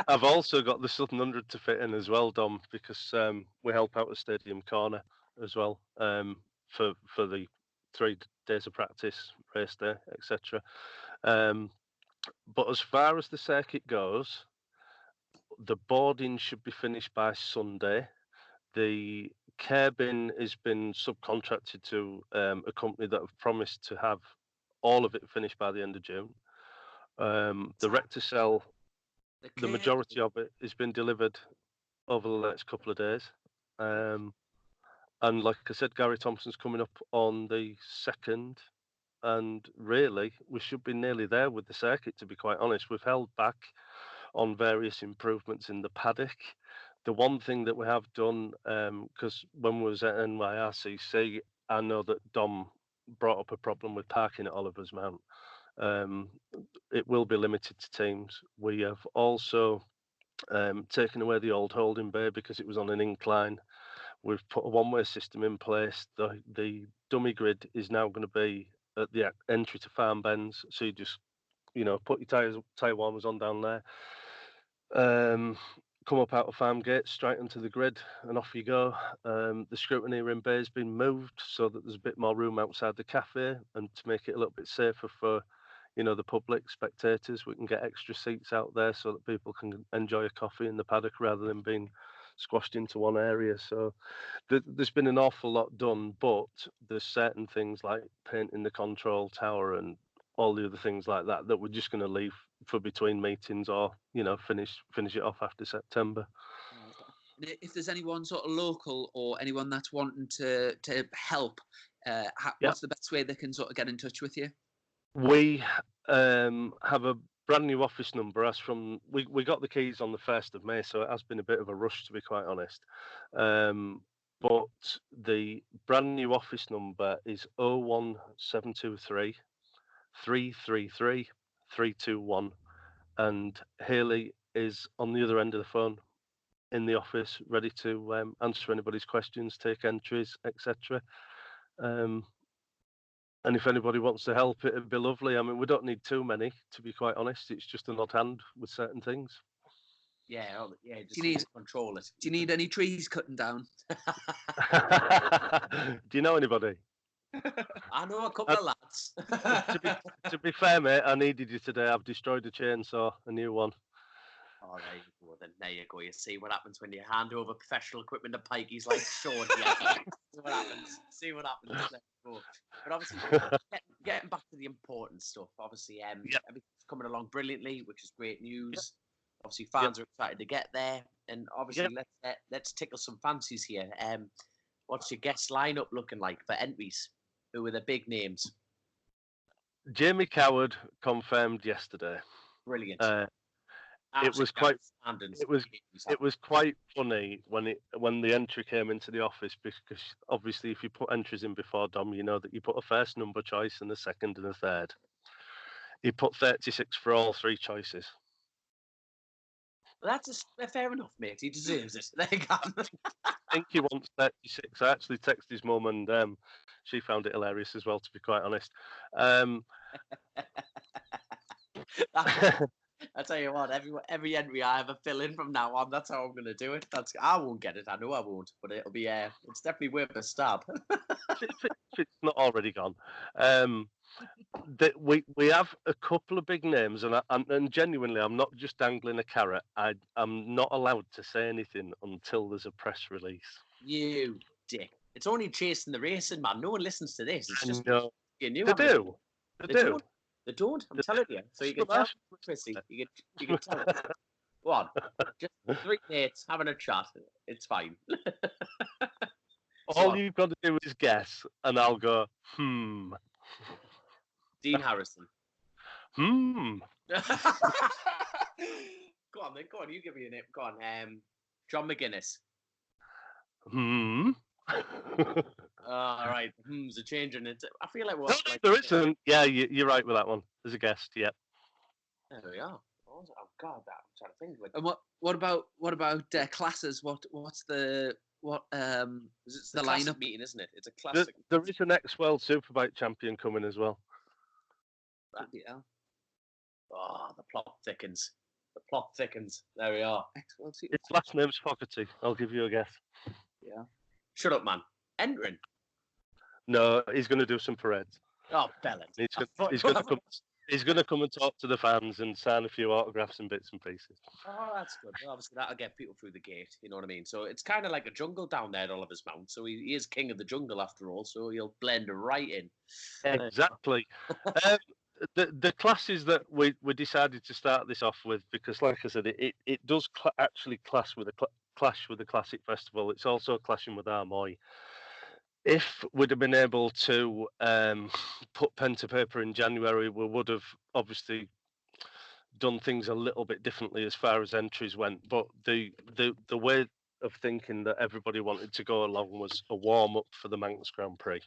I've also got the Southern 100 to fit in as well, Dom, because we help out at Stadium Corner as well for the 3 days of practice, race day, etc. But as far as the circuit goes, the boarding should be finished by Sunday. The cabin has been subcontracted to a company that have promised to have all of it finished by the end of June. The rector cell, the majority of it has been delivered over the next couple of days. And like I said, Gary Thompson's coming up on the 2nd. And really, we should be nearly there with the circuit, to be quite honest. We've held back on various improvements in the paddock. The one thing that we have done, because when we was at NYRCC, I know that Dom brought up a problem with parking at Oliver's Mount. It will be limited to teams. We have also taken away the old holding bay because it was on an incline. We've put a one-way system in place. The dummy grid is now going to be at the entry to Farm Bends, so you just, put your tyre warmers on down there. Come up out of Farm Gate, straight onto the grid, and off you go. The scrutineering bay has been moved so that there's a bit more room outside the cafe, and to make it a little bit safer for, the public spectators, we can get extra seats out there so that people can enjoy a coffee in the paddock rather than being squashed into one area. So there's been an awful lot done, but there's certain things like painting the control tower and all the other things like that we're just going to leave for between meetings, or finish it off after September. If there's anyone sort of local or anyone that's wanting to help, what's the best way they can sort of get in touch with you? We have a brand new office number. We got the keys on the 1st of May, so it has been a bit of a rush, to be quite honest. But the brand new office number is 01723 333 321, and Hayley is on the other end of the phone in the office, ready to answer anybody's questions, take entries, etc. And if anybody wants to help, it'd be lovely. I mean, we don't need too many, to be quite honest. It's just an odd hand with certain things. Yeah, just need to control it. Do you need any trees cutting down? Do you know anybody? I know a couple of lads. to be fair, mate, I needed you today. I've destroyed a chainsaw, a new one. Oh, there you go. Then there you go. You see what happens when you hand over professional equipment to Pikey's like Shaun. Yeah. See what happens. But obviously, getting back to the important stuff. Obviously, everything's coming along brilliantly, which is great news. Yep. Obviously, fans are excited to get there, and obviously, let's tickle some fancies here. What's your guest lineup looking like for entries? Who are the big names? Jamie Coward confirmed yesterday. Brilliant. It was quite funny when the entry came into the office, because obviously if you put entries in before Dom, you know that you put a first number choice and a second and a third. He put 36 for all 3 choices. Well, that's fair enough, mate. He deserves it. There you go. I think he wants 36. I actually texted his mum, and she found it hilarious as well, to be quite honest. I tell you what, every entry I ever fill in from now on, that's how I'm going to do it. I won't get it. I know I won't, but it'll be it's definitely worth a stab. if it's not already gone. We have a couple of big names, and genuinely, I'm not just dangling a carrot. I'm not allowed to say anything until there's a press release. You dick! It's only chasing the racing, man. No one listens to this. It's just They do. They don't. I'm telling you. So you can tell Chrissy. You can tell. Go on. Just 3 mates having a chat. It's fine. All you've got to do is guess, and I'll go, Dean Harrison. Go on, then. Go on. You give me a name. Go on. John McGuinness. All right. There's a change in it. I feel like there isn't. Yeah, you're right with that one. There's a guest. Yeah. There we are. Oh God, I'm trying to think of it. And what about classes? What's the it's the lineup meeting, isn't it? It's a classic. There is an ex-World Superbike champion coming as well. Yeah. Oh, the plot thickens. There we are. Ex-World Superbike. Its last name's Fogarty. I'll give you a guess. Yeah. Shut up, man. Entering. No, he's going to do some parades. Oh, Bellend. He's going to come and talk to the fans and sign a few autographs and bits and pieces. Oh, that's good. Well, obviously, that'll get people through the gate. You know what I mean? So it's kind of like a jungle down there at Oliver's Mount. So he is king of the jungle after all. So he'll blend right in. Exactly. The classes that we decided to start this off with, because, like I said, it does actually clash with the Classic Festival. It's also clashing with Armoy. If we'd have been able to put pen to paper in January, we would have obviously done things a little bit differently as far as entries went. But the way of thinking that everybody wanted to go along was a warm up for the Manx Grand Prix,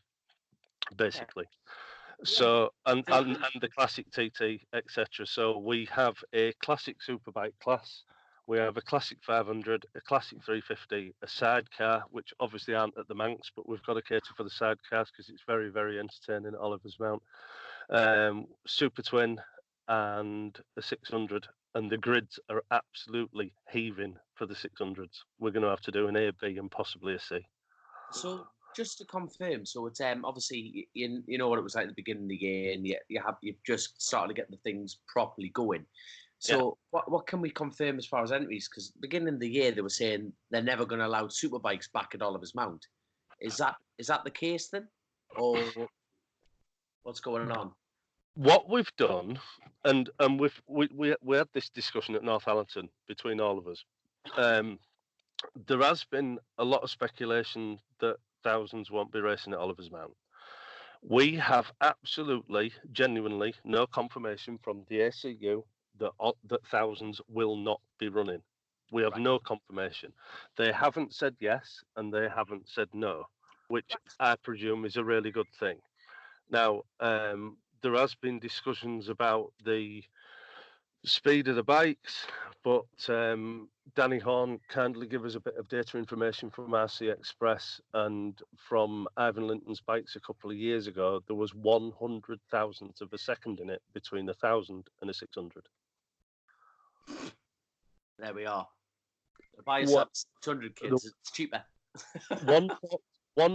basically. Yeah. So and the Classic TT, etc. So we have a Classic Superbike class. We have a Classic 500, a Classic 350, a sidecar, which obviously aren't at the Manx, but we've got to cater for the sidecars because it's very, very entertaining at Oliver's Mount. Super Twin and a 600. And the grids are absolutely heaving for the 600s. We're going to have to do an A, B, and possibly a C. So just to confirm, so it's obviously you know what it was like at the beginning of the year, and you've just started to get the things properly going. So what can we confirm as far as entries? Because beginning of the year they were saying they're never going to allow superbikes back at Oliver's Mount. Is that the case then, or what's going on? What we've done, and we had this discussion at Northallerton between all of us. There has been a lot of speculation that thousands won't be racing at Oliver's Mount. We have absolutely, genuinely no confirmation from the ACU that thousands will not be running. We have no confirmation. They haven't said yes and they haven't said no, which I presume is a really good thing. Now, there has been discussions about the speed of the bikes, but Danny Horn kindly gave us a bit of data information from RC Express and from Ivan Linton's bikes a couple of years ago. There was 100 thousandths of a second in it between 1,000 and a 600. There we are. Buy yourself 600 kids. It's cheaper. 1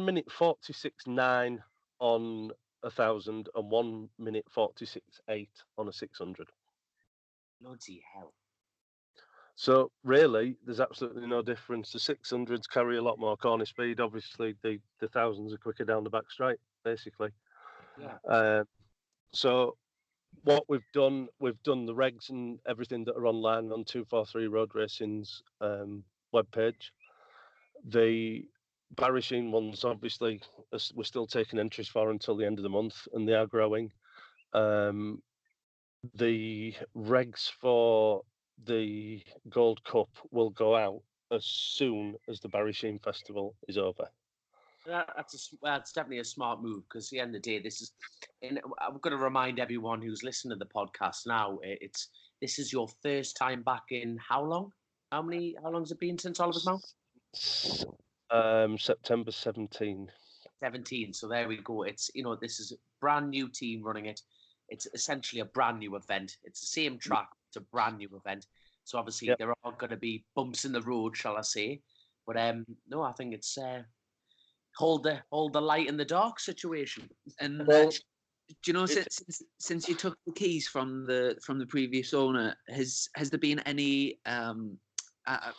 minute 46.9 on 1,000 and 1 minute 46.8 on a 600. Bloody hell. So really, there's absolutely no difference. The 600s carry a lot more corner speed. Obviously, the 1,000s are quicker down the back straight, basically. Yeah. So what we've done the regs and everything that are online on 243 Road Racing's webpage. The Barry Sheene ones, obviously, we're still taking entries for until the end of the month, and they are growing. The regs for the Gold Cup will go out as soon as the Barry Sheene Festival is over. That's definitely a smart move, because at the end of the day, I'm going to remind everyone who's listening to the podcast now. This is your first time back in how long? How long's it been since Oliver's Mount? September 17. 17. So there we go. It's this is a brand new team running it. It's essentially a brand new event. It's the same track. It's a brand new event. So obviously there are going to be bumps in the road, shall I say? But no, I think it's hold the light in the dark situation. And do you know, since you took the keys from the previous owner, has there been any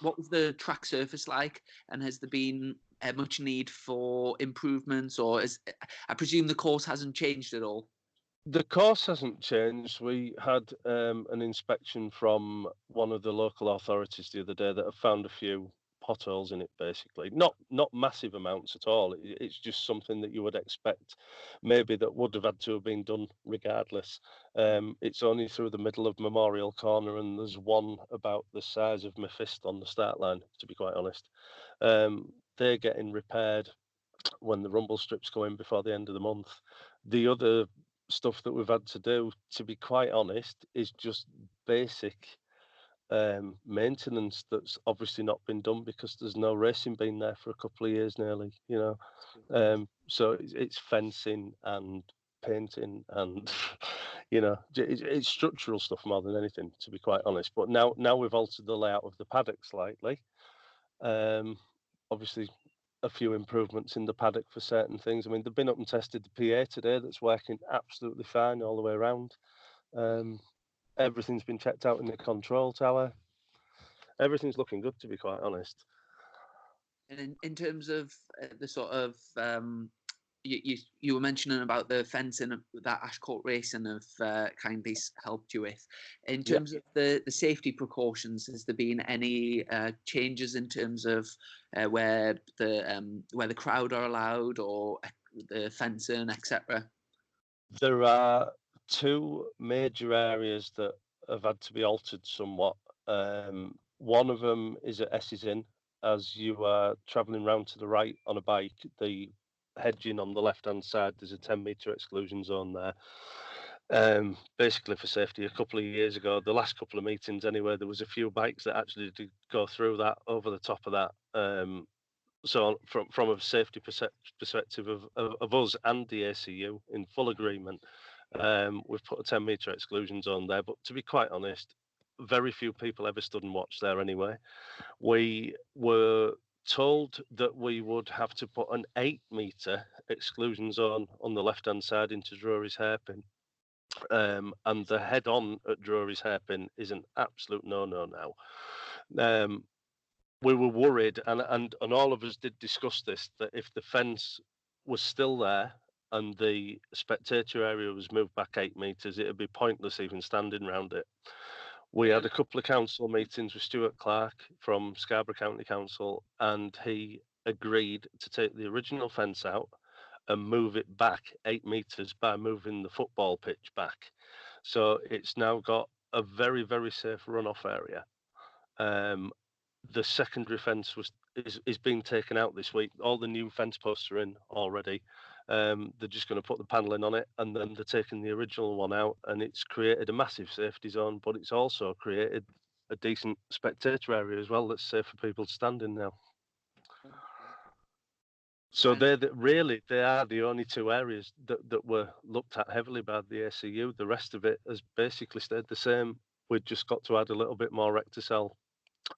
what was the track surface like, and has there been much need for improvements, or I presume the course hasn't changed at all? The course hasn't changed. We had an inspection from one of the local authorities the other day that have found a few potholes in it, basically. Not massive amounts at all. It's just something that you would expect, maybe that would have had to have been done regardless. It's only through the middle of Memorial Corner, and there's one about the size of my fist on the start line, to be quite honest. They're getting repaired when the rumble strips go in before the end of the month. The other stuff that we've had to do, to be quite honest, is just basic maintenance that's obviously not been done because there's no racing been there for a couple of years nearly, so it's fencing and painting and it's structural stuff more than anything, to be quite honest. But now we've altered the layout of the paddock slightly. Obviously a few improvements in the paddock for certain things. I mean, they've been up and tested the PA today. That's working absolutely fine all the way around. Everything's been checked out in the control tower. Everything's looking good, to be quite honest. And in terms of the sort of you were mentioning about the fencing that Ashcourt Racing have kindly helped you with. In terms of the safety precautions, has there been any changes in terms of where the crowd are allowed or the fencing, etc.? There are two major areas that have had to be altered somewhat. One of them is at S's Inn. As you are travelling round to the right on a bike, the hedging on the left-hand side, there's a 10-metre exclusion zone there. Basically for safety. A couple of years ago, the last couple of meetings anyway, there was a few bikes that actually did go through that, over the top of that. So from a safety perspective of us and the ACU in full agreement, we've put a 10-metre exclusion zone there. But to be quite honest, very few people ever stood and watched there anyway. We were told that we would have to put an 8-metre exclusion zone on the left-hand side into Drury's Hairpin. And the head-on at Drury's Hairpin is an absolute no-no now. We were worried, and all of us did discuss this, that if the fence was still there and the spectator area was moved back 8 metres, it would be pointless even standing around it. We had a couple of council meetings with Stuart Clark from Scarborough County Council, and he agreed to take the original fence out and move it back 8 metres by moving the football pitch back. So it's now got a very, very safe runoff area. The secondary fence is being taken out this week. All the new fence posts are in already. They're just going to put the paneling on it, and then they're taking the original one out, and it's created a massive safety zone, but it's also created a decent spectator area as well that's safe for people to stand in now. So they are the only two areas that were looked at heavily by the ACU. The rest of it has basically stayed the same. We've just got to add a little bit more recticel.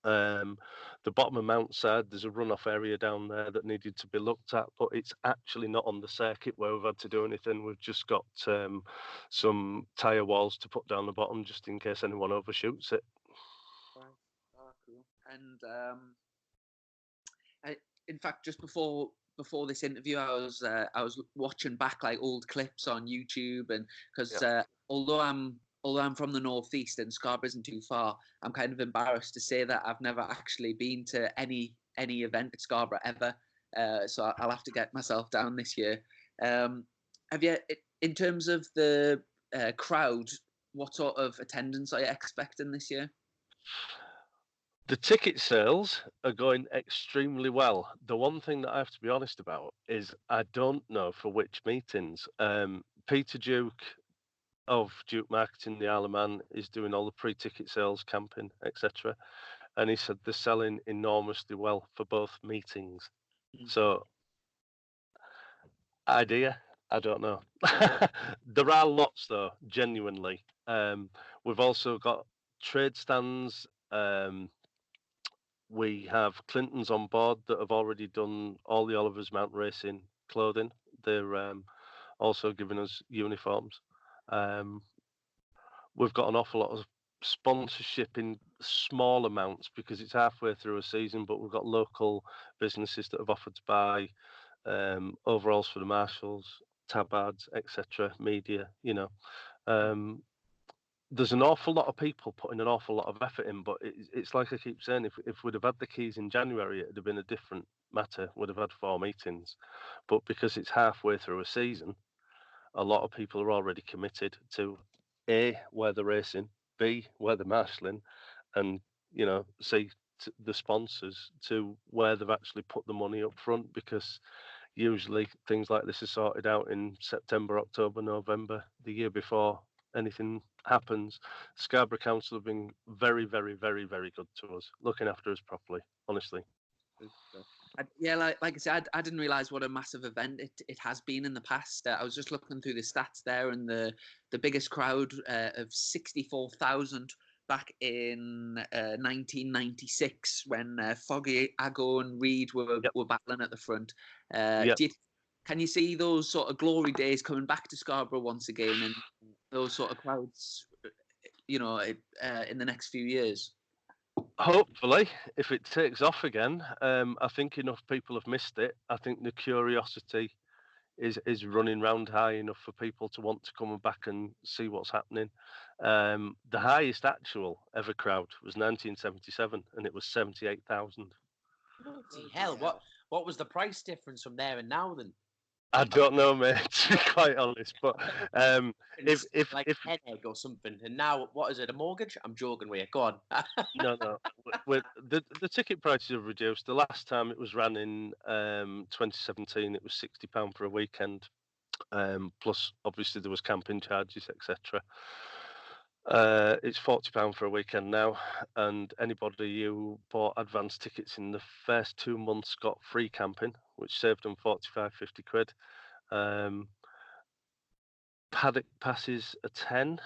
The bottom of Mount side, there's a runoff area down there that needed to be looked at, but it's actually not on the circuit where we've had to do anything. We've just got some tyre walls to put down the bottom just in case anyone overshoots it. Cool. And in fact, just before this interview, I was watching back like old clips on YouTube, and because although I'm from the northeast and Scarborough isn't too far, I'm kind of embarrassed to say that I've never actually been to any event at Scarborough ever. So I'll have to get myself down this year. Have you, in terms of the crowd, what sort of attendance are you expecting this year? The ticket sales are going extremely well. The one thing that I have to be honest about is I don't know for which meetings. Peter Duke of Duke Marketing, the Isle of Man, is doing all the pre-ticket sales, camping, etc. And he said they're selling enormously well for both meetings. So, I don't know. There are lots though, genuinely. We've also got trade stands. We have Clintons on board that have already done all the Oliver's Mount Racing clothing. They're also giving us uniforms. We've got an awful lot of sponsorship in small amounts because it's halfway through a season, but we've got local businesses that have offered to buy overalls for the marshals, tabards, etc., media, there's an awful lot of people putting an awful lot of effort in, but it's like I keep saying, if we'd have had the keys in January, it'd have been a different matter. We'd have had 4 meetings, but because it's halfway through a season, a lot of people are already committed to A, where they're racing, B, where they're marshalling, and C, the sponsors to where they've actually put the money up front, because usually things like this are sorted out in September, October, November, the year before anything happens. Scarborough Council have been very, very, very, very good to us, looking after us properly, honestly. Like I said, I didn't realise what a massive event it has been in the past. I was just looking through the stats there, and the biggest crowd of 64,000 back in 1996 when Foggy, Aggo, and Reed were battling at the front. Can you see those sort of glory days coming back to Scarborough once again, and those sort of crowds, in the next few years? Hopefully, if it takes off again. I think enough people have missed it. I think the curiosity is running round high enough for people to want to come back and see what's happening. The highest actual ever crowd was 1977, and it was 78,000. Bloody hell! What was the price difference from there and now then? I don't know, mate, to be quite honest. But if like head egg or something, and now what is it? A mortgage? I'm joking with you. Go on. No. The ticket prices have reduced. The last time it was ran in 2017, it was £60 for a weekend. Plus, obviously, there was camping charges, etc. It's £40 for a weekend now, and anybody who bought advance tickets in the first 2 months got free camping, which saved them 45-50 quid. Paddock passes are 10.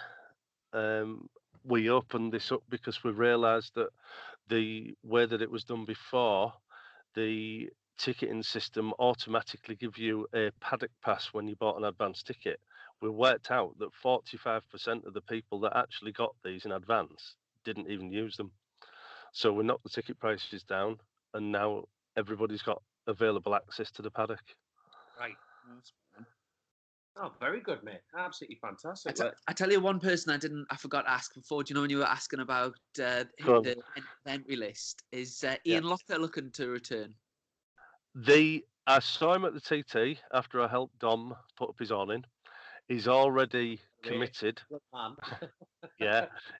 We opened this up because we realised that the way that it was done before, the ticketing system automatically give you a paddock pass when you bought an advance ticket. We worked out that 45% of the people that actually got these in advance didn't even use them. So we knocked the ticket prices down, and now everybody's got available access to the paddock. Right. Oh, very good, mate. Absolutely fantastic. I tell you one person I forgot to ask before. Do you know when you were asking about the entry list? Is Ian Locker looking to return? I saw him at the TT after I helped Dom put up his awning. He's already committed.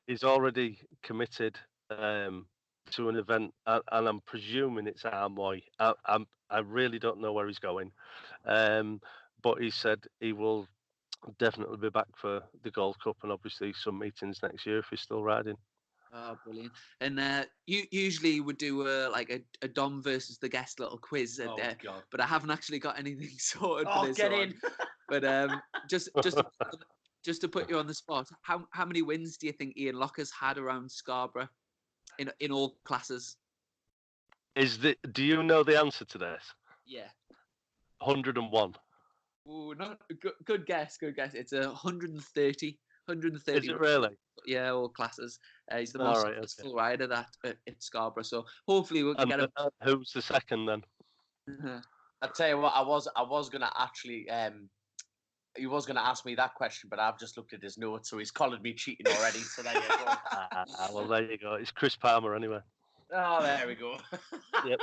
He's already committed to an event, and I'm presuming it's Armoy. I really don't know where he's going, but he said he will definitely be back for the Gold Cup and obviously some meetings next year if he's still riding. Oh, brilliant! And you usually would do a Dom versus the guest little quiz, but I haven't actually got anything sorted for this. Get in! But just to put you on the spot, how many wins do you think Ian Locker's had around Scarborough in all classes? Do you know the answer to this? Yeah. 101. Oh, not good guess. It's 130. 130. Is it really? Yeah, all classes. He's the most successful rider at Scarborough. So hopefully we'll get him. Who's the second then? I'll tell you what. I was gonna actually. He was gonna ask me that question, but I've just looked at his notes, so he's collared me cheating already. So there you go. Well, there you go. It's Chris Palmer anyway. Oh, there we go. Yep.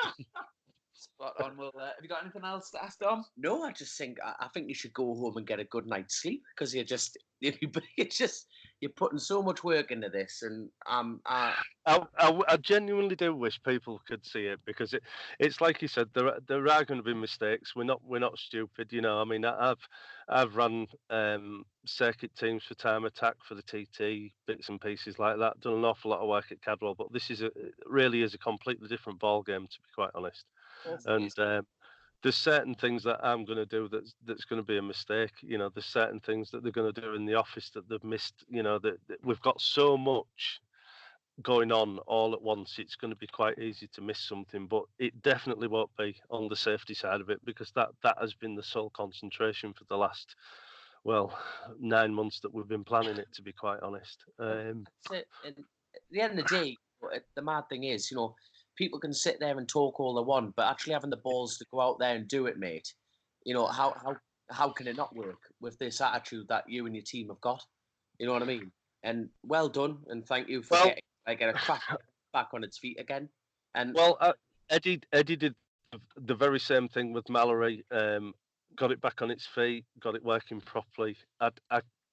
Spot on. Well, have you got anything else to ask, Dom? No, I just think I think you should go home and get a good night's sleep because you're putting so much work into this, and I genuinely do wish people could see it because it's like you said, there are going to be mistakes. We're not stupid, you know. I mean, I've run circuit teams for Time Attack, for the TT, bits and pieces like that. Done an awful lot of work at Cadwell, but this really is a completely different ball game, to be quite honest. And there's certain things that I'm going to do that's going to be a mistake. You know, there's certain things that they're going to do in the office that they've missed. You know, that we've got so much going on all at once. It's going to be quite easy to miss something, but it definitely won't be on the safety side of it because that has been the sole concentration for the last 9 months that we've been planning it. To be quite honest, and at the end of the day, the mad thing is, you know, people can sit there and talk all they want, but actually having the balls to go out there and do it, mate, you know, how can it not work with this attitude that you and your team have got? You know what I mean? And well done, and thank you for getting a crack back on its feet again. And Eddie did the very same thing with Mallory. Got it back on its feet, got it working properly.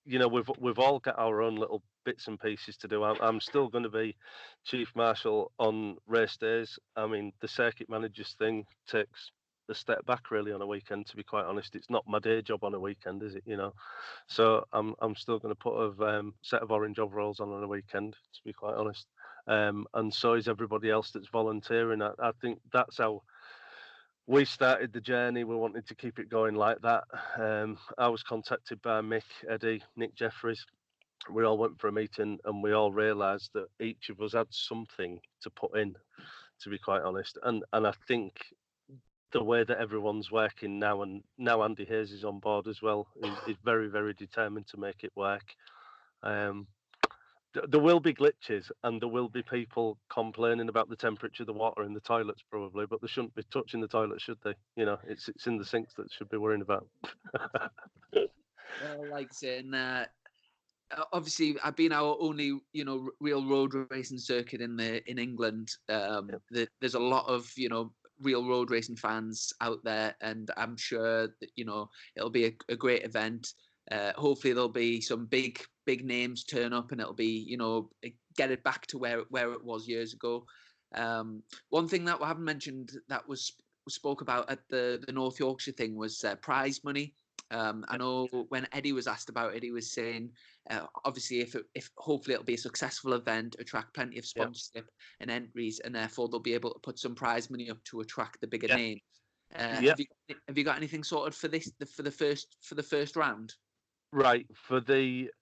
You know, we've all got our own little bits and pieces to do. I'm still going to be chief marshal on race days. I mean, the circuit manager's thing takes a step back really on a weekend. To be quite honest, it's not my day job on a weekend, is it? You know, so I'm still going to put a set of orange overalls on a weekend. To be quite honest, and so is everybody else that's volunteering. I think that's how we started the journey. We wanted to keep it going like that. I was contacted by Mick, Eddie, Nick Jeffries, we all went for a meeting and we all realised that each of us had something to put in, to be quite honest. And I think the way that everyone's working now, and now Andy Hayes is on board as well, is very, very determined to make it work. There will be glitches and there will be people complaining about the temperature of the water in the toilets probably, but they shouldn't be touching the toilet, should they? You know, it's in the sinks that should be worrying about. Well, like saying, obviously, I've been our only, real road racing circuit in England. There's a lot of, real road racing fans out there, and I'm sure that, it'll be a great event. Hopefully, there'll be some big names turn up, and it'll be, get it back to where it was years ago. One thing that we haven't mentioned that was spoke about at the North Yorkshire thing was prize money. I know when Eddie was asked about it, he was saying, obviously, if hopefully it'll be a successful event, attract plenty of sponsorship and entries, and therefore they'll be able to put some prize money up to attract the bigger names. Have you got anything sorted for this for the first round? Right, for the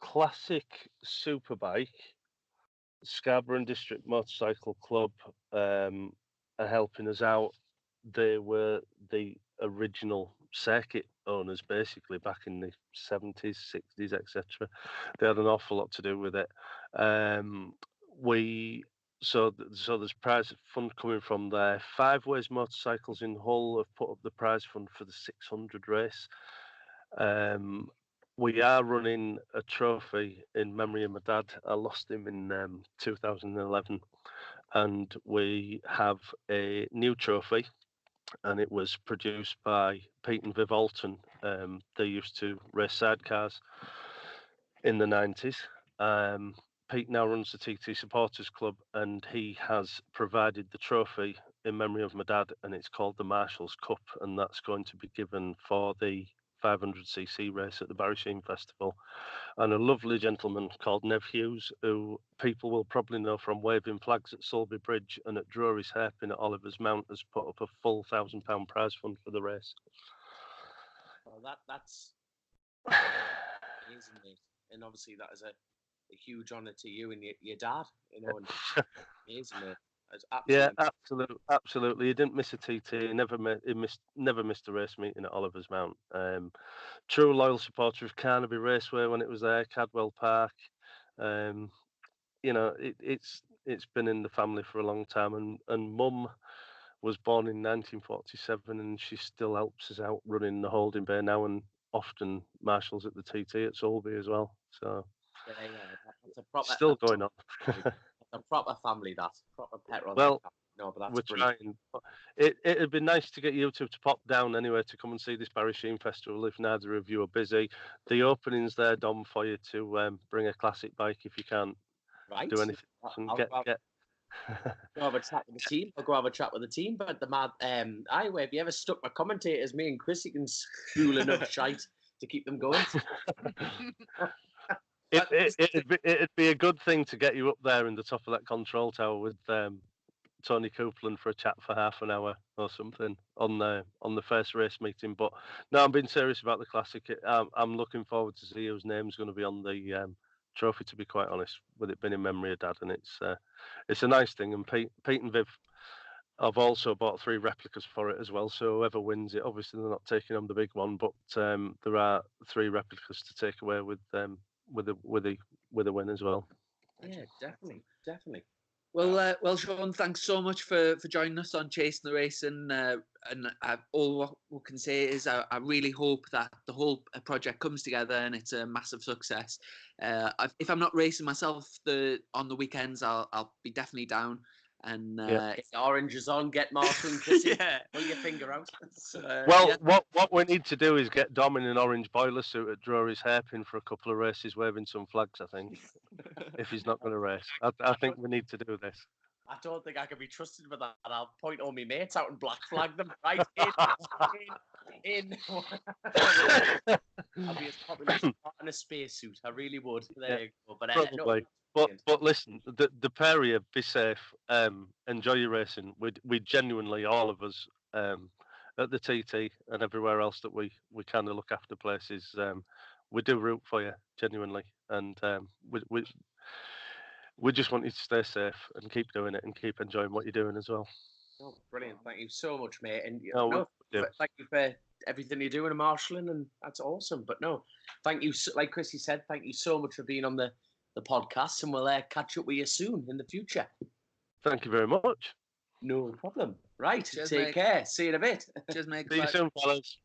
Classic Superbike, Scarborough and District Motorcycle Club are helping us out. They were the original circuit owners, basically, back in the 70s, 60s, etc. They had an awful lot to do with it. So there's prize fund coming from there. Five Ways Motorcycles in Hull have put up the prize fund for the 600 race. We are running a trophy in memory of my dad. I lost him in 2011, and we have a new trophy, and it was produced by Pete and Viv Alton. They used to race sidecars in the 90s. Pete now runs the TT Supporters Club, and he has provided the trophy in memory of my dad, and it's called the Marshall's Cup, and that's going to be given for the 500cc race at the Barry Sheene Festival. And a lovely gentleman called Nev Hughes, who people will probably know from waving flags at Sulby Bridge and at Drury's Hairpin at Oliver's Mount, has put up a full £1,000 prize fund for the race. Well, that's amazing, mate. And obviously that is a huge honour to you and your dad, and amazing, mate. Yeah, absolutely. He didn't miss a TT. He never missed a race meeting at Oliver's Mount. True loyal supporter of Carnaby Raceway when it was there, Cadwell Park. It's been in the family for a long time, and Mum was born in 1947, and she still helps us out running the holding bay now, and often marshals at the TT at Sulby as well. So that's a proper, still going on. A proper family, that proper pet. Well, no, but that's we're brilliant. trying. It'd be nice to get you two to pop down anyway to come and see this Barry Sheene Festival if neither of you are busy. The opening's there, Dom, for you to bring a classic bike if you can't do anything. I'll go have a chat with the team. I'll go have a chat with the team. But the mad, have you ever stuck my commentators? Me and Chrissy can spool enough shite to keep them going. It'd be a good thing to get you up there in the top of that control tower with Tony Copeland for a chat for half an hour or something on the first race meeting. But no, I'm being serious about the classic. I'm looking forward to see whose name's going to be on the trophy, to be quite honest, with it being in memory of Dad, and it's a nice thing. And Pete and Viv have also bought 3 replicas for it as well. So whoever wins it, obviously they're not taking on the big one, but there are 3 replicas to take away with the win as well. Yeah, definitely. Well, Shaun, thanks so much for joining us on Chasing the Race, and all what we can say is I really hope that the whole project comes together and it's a massive success. If I'm not racing myself on the weekends, I'll be definitely down. And if the orange is on, get Marshall and Chrissy. Pull your finger out. What we need to do is get Dom in an orange boiler suit at Drury's Hairpin for a couple of races, waving some flags, I think. If he's not going to race, I think we need to do this. I don't think I can be trusted with that. I'll point all my mates out and black flag them right in. I'll be as popular in a spacesuit. I really would. There you go. But probably. But listen, the pair of you, be safe. Enjoy your racing. We genuinely, all of us, at the TT and everywhere else that we kind of look after places, we do root for you genuinely, and we just want you to stay safe and keep doing it and keep enjoying what you're doing as well. Oh, brilliant! Thank you so much, mate. And Thank you for everything you're doing in marshalling, and that's awesome. But no, thank you. Like Chrissy said, thank you so much for being on the podcast, and we'll catch up with you soon in the future. Thank you very much. No problem. Right. Cheers, take mate. care. See you in a bit. Cheers, mate. See you soon, fellas.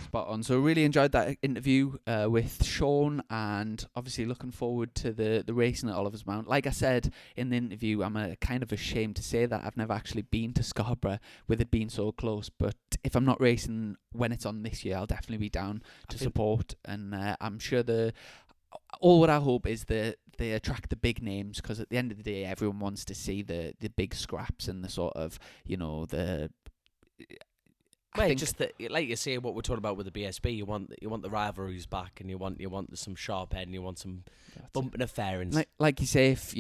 Spot on. So really enjoyed that interview with Shaun, and obviously looking forward to the racing at Oliver's Mount. Like I said in the interview, I'm kind of ashamed to say that I've never actually been to Scarborough with it being so close, but if I'm not racing when it's on this year, I'll definitely be down to support, and I'm sure all what I hope is that they attract the big names, because at the end of the day, everyone wants to see the big scraps and the sort of, the... Just like you say, what we're talking about with the BSB, you want the rivalries back, and you want some sharp head, and you want some bumping affairings. Like you say, if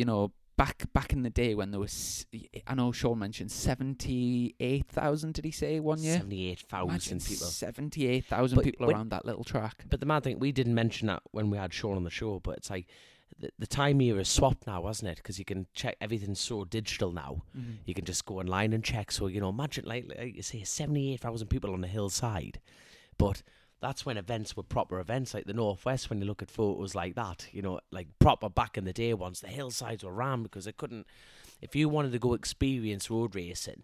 back in the day when there was, I know Shaun mentioned 78,000. Did he say 1 year? 78,000 people. 78,000 people around that little track. But the mad thing, we didn't mention that when we had Shaun on the show, but it's like the time era is swapped now, hasn't it? Because you can check, everything's so digital now. Mm-hmm. You can just go online and check. So, imagine, like you say, 78,000 people on the hillside. But that's when events were proper events, like the Northwest, when you look at photos like that, like proper back in the day ones, the hillsides were rammed because they couldn't, if you wanted to go experience road racing,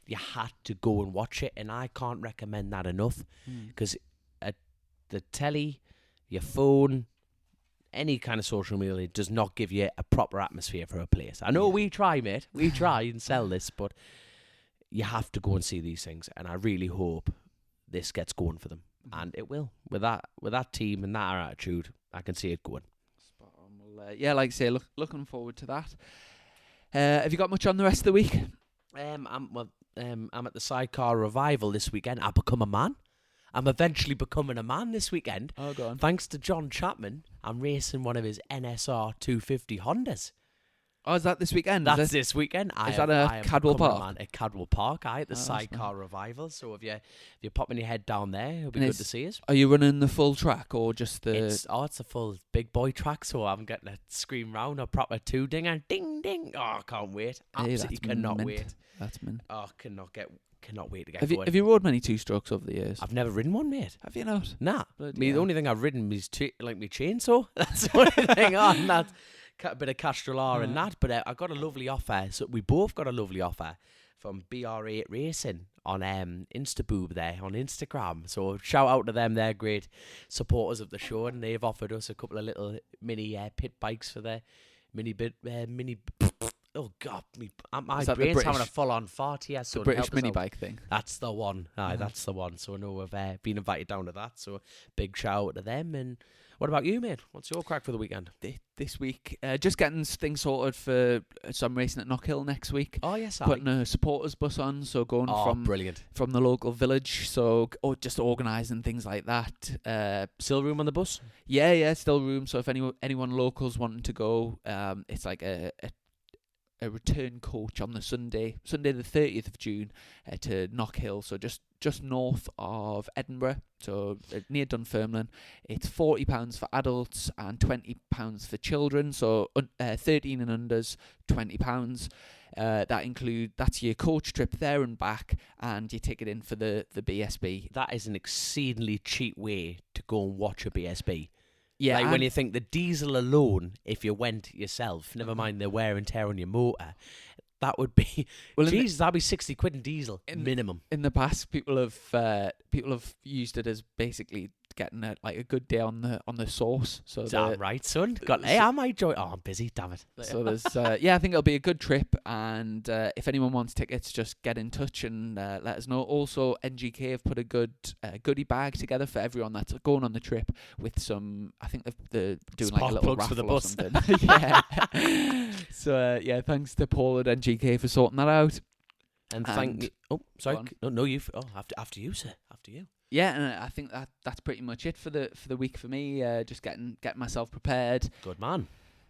you had to go and watch it. And I can't recommend that enough, because the telly, your phone, any kind of social media does not give you a proper atmosphere for a place. I know we try, mate. We try and sell this, but you have to go and see these things. And I really hope this gets going for them. And it will. With that team and that attitude, I can see it going. Spot on. Well, like I say, looking forward to that. Have you got much on the rest of the week? I'm at the Sidecar Revival this weekend. I become a man. I'm eventually becoming a man this weekend. Oh, go on. Thanks to John Chapman, I'm racing one of his NSR 250 Hondas. Oh, is that this weekend? That's this weekend. Is that at Cadwell Park? At Cadwell Park, at the Sidecar Revival. So if you're popping your head down there, it'll be good to see us. Are you running the full track or just the... It's a full big boy track, so I'm getting to scream round a proper two-dinger. Ding, ding. Oh, I can't wait. Absolutely cannot wait. That's mint. Oh, cannot wait to get going. Have you rode many two-strokes over the years? I've never ridden one, mate. Have you not? Nah. The only thing I've ridden is my chainsaw. That's the only thing on that. A bit of Castrol R and that, but I got a lovely offer. So we both got a lovely offer from BR8 Racing on Instaboob there on Instagram. So shout out to them; they're great supporters of the show, and they've offered us a couple of little mini pit bikes for their mini. Oh God, my brain's having a full-on fart here. So the British mini bike thing. That's the one. That's the one. So I know we've been invited down to that. So big shout out to them. And what about you, mate? What's your crack for the weekend? This week, just getting things sorted for some racing at Knockhill next week. Oh yes, putting a supporters bus on, so going from the local village, so just organising things like that. Still room on the bus? Yeah, still room. So if anyone locals wanting to go, it's like a return coach on the Sunday the 30th of June to Knockhill, so just north of Edinburgh, so near Dunfermline. It's £40 for adults and £20 for children, so 13 and unders, £20. That's your coach trip there and back, and your ticket in for the BSB. That is an exceedingly cheap way to go and watch a BSB. Yeah, like when you think the diesel alone, if you went yourself, never mind the wear and tear on your motor, that would be that'd be 60 quid in diesel minimum. In the past, people have used it as basically getting a good day on the sauce. So damn right, son. I might join. Oh, I'm busy. Damn it. So there's I think it'll be a good trip, and if anyone wants tickets, just get in touch and let us know. Also, NGK have put a good goodie bag together for everyone that's going on the trip with some. I think they're doing Spark like a little plugs raffle for the or bus. something. Yeah. So thanks to Paul at NGK for sorting that out. And thank you. Oh, sorry. No, you. Oh, after you, sir. After you. Yeah, and I think that's pretty much it for the week for me. Just getting myself prepared. Good man.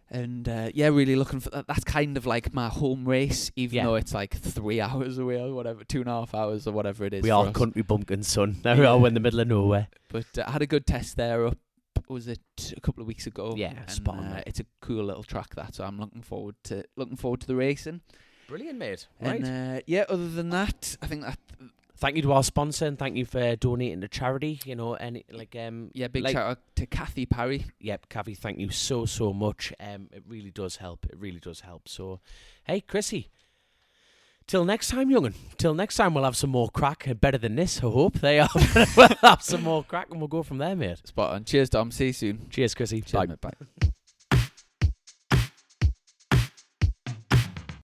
And yeah, really looking for that. That's kind of like my home race, even though it's like 3 hours away or whatever, 2.5 hours or whatever it is. We are country bumpkins, son. There we are in the middle of nowhere. But I had a good test there up. Was it a couple of weeks ago? Yeah, and, spot on. it's a cool little track that, so I'm looking forward to the racing. Brilliant, mate. Right. And yeah, other than that, I think that. Thank you to our sponsor, and thank you for donating to charity. You know, any big shout out to Kathy Parry. Yep, Kathy, thank you so much. It really does help. It really does help. So, hey, Chrissy. Till next time, young'un. Till next time, we'll have some more crack. Better than this, I hope. We'll have some more crack, and we'll go from there, mate. Spot on. Cheers, Dom. See you soon. Cheers, Chrissy. Cheers, Bye. mate. Bye.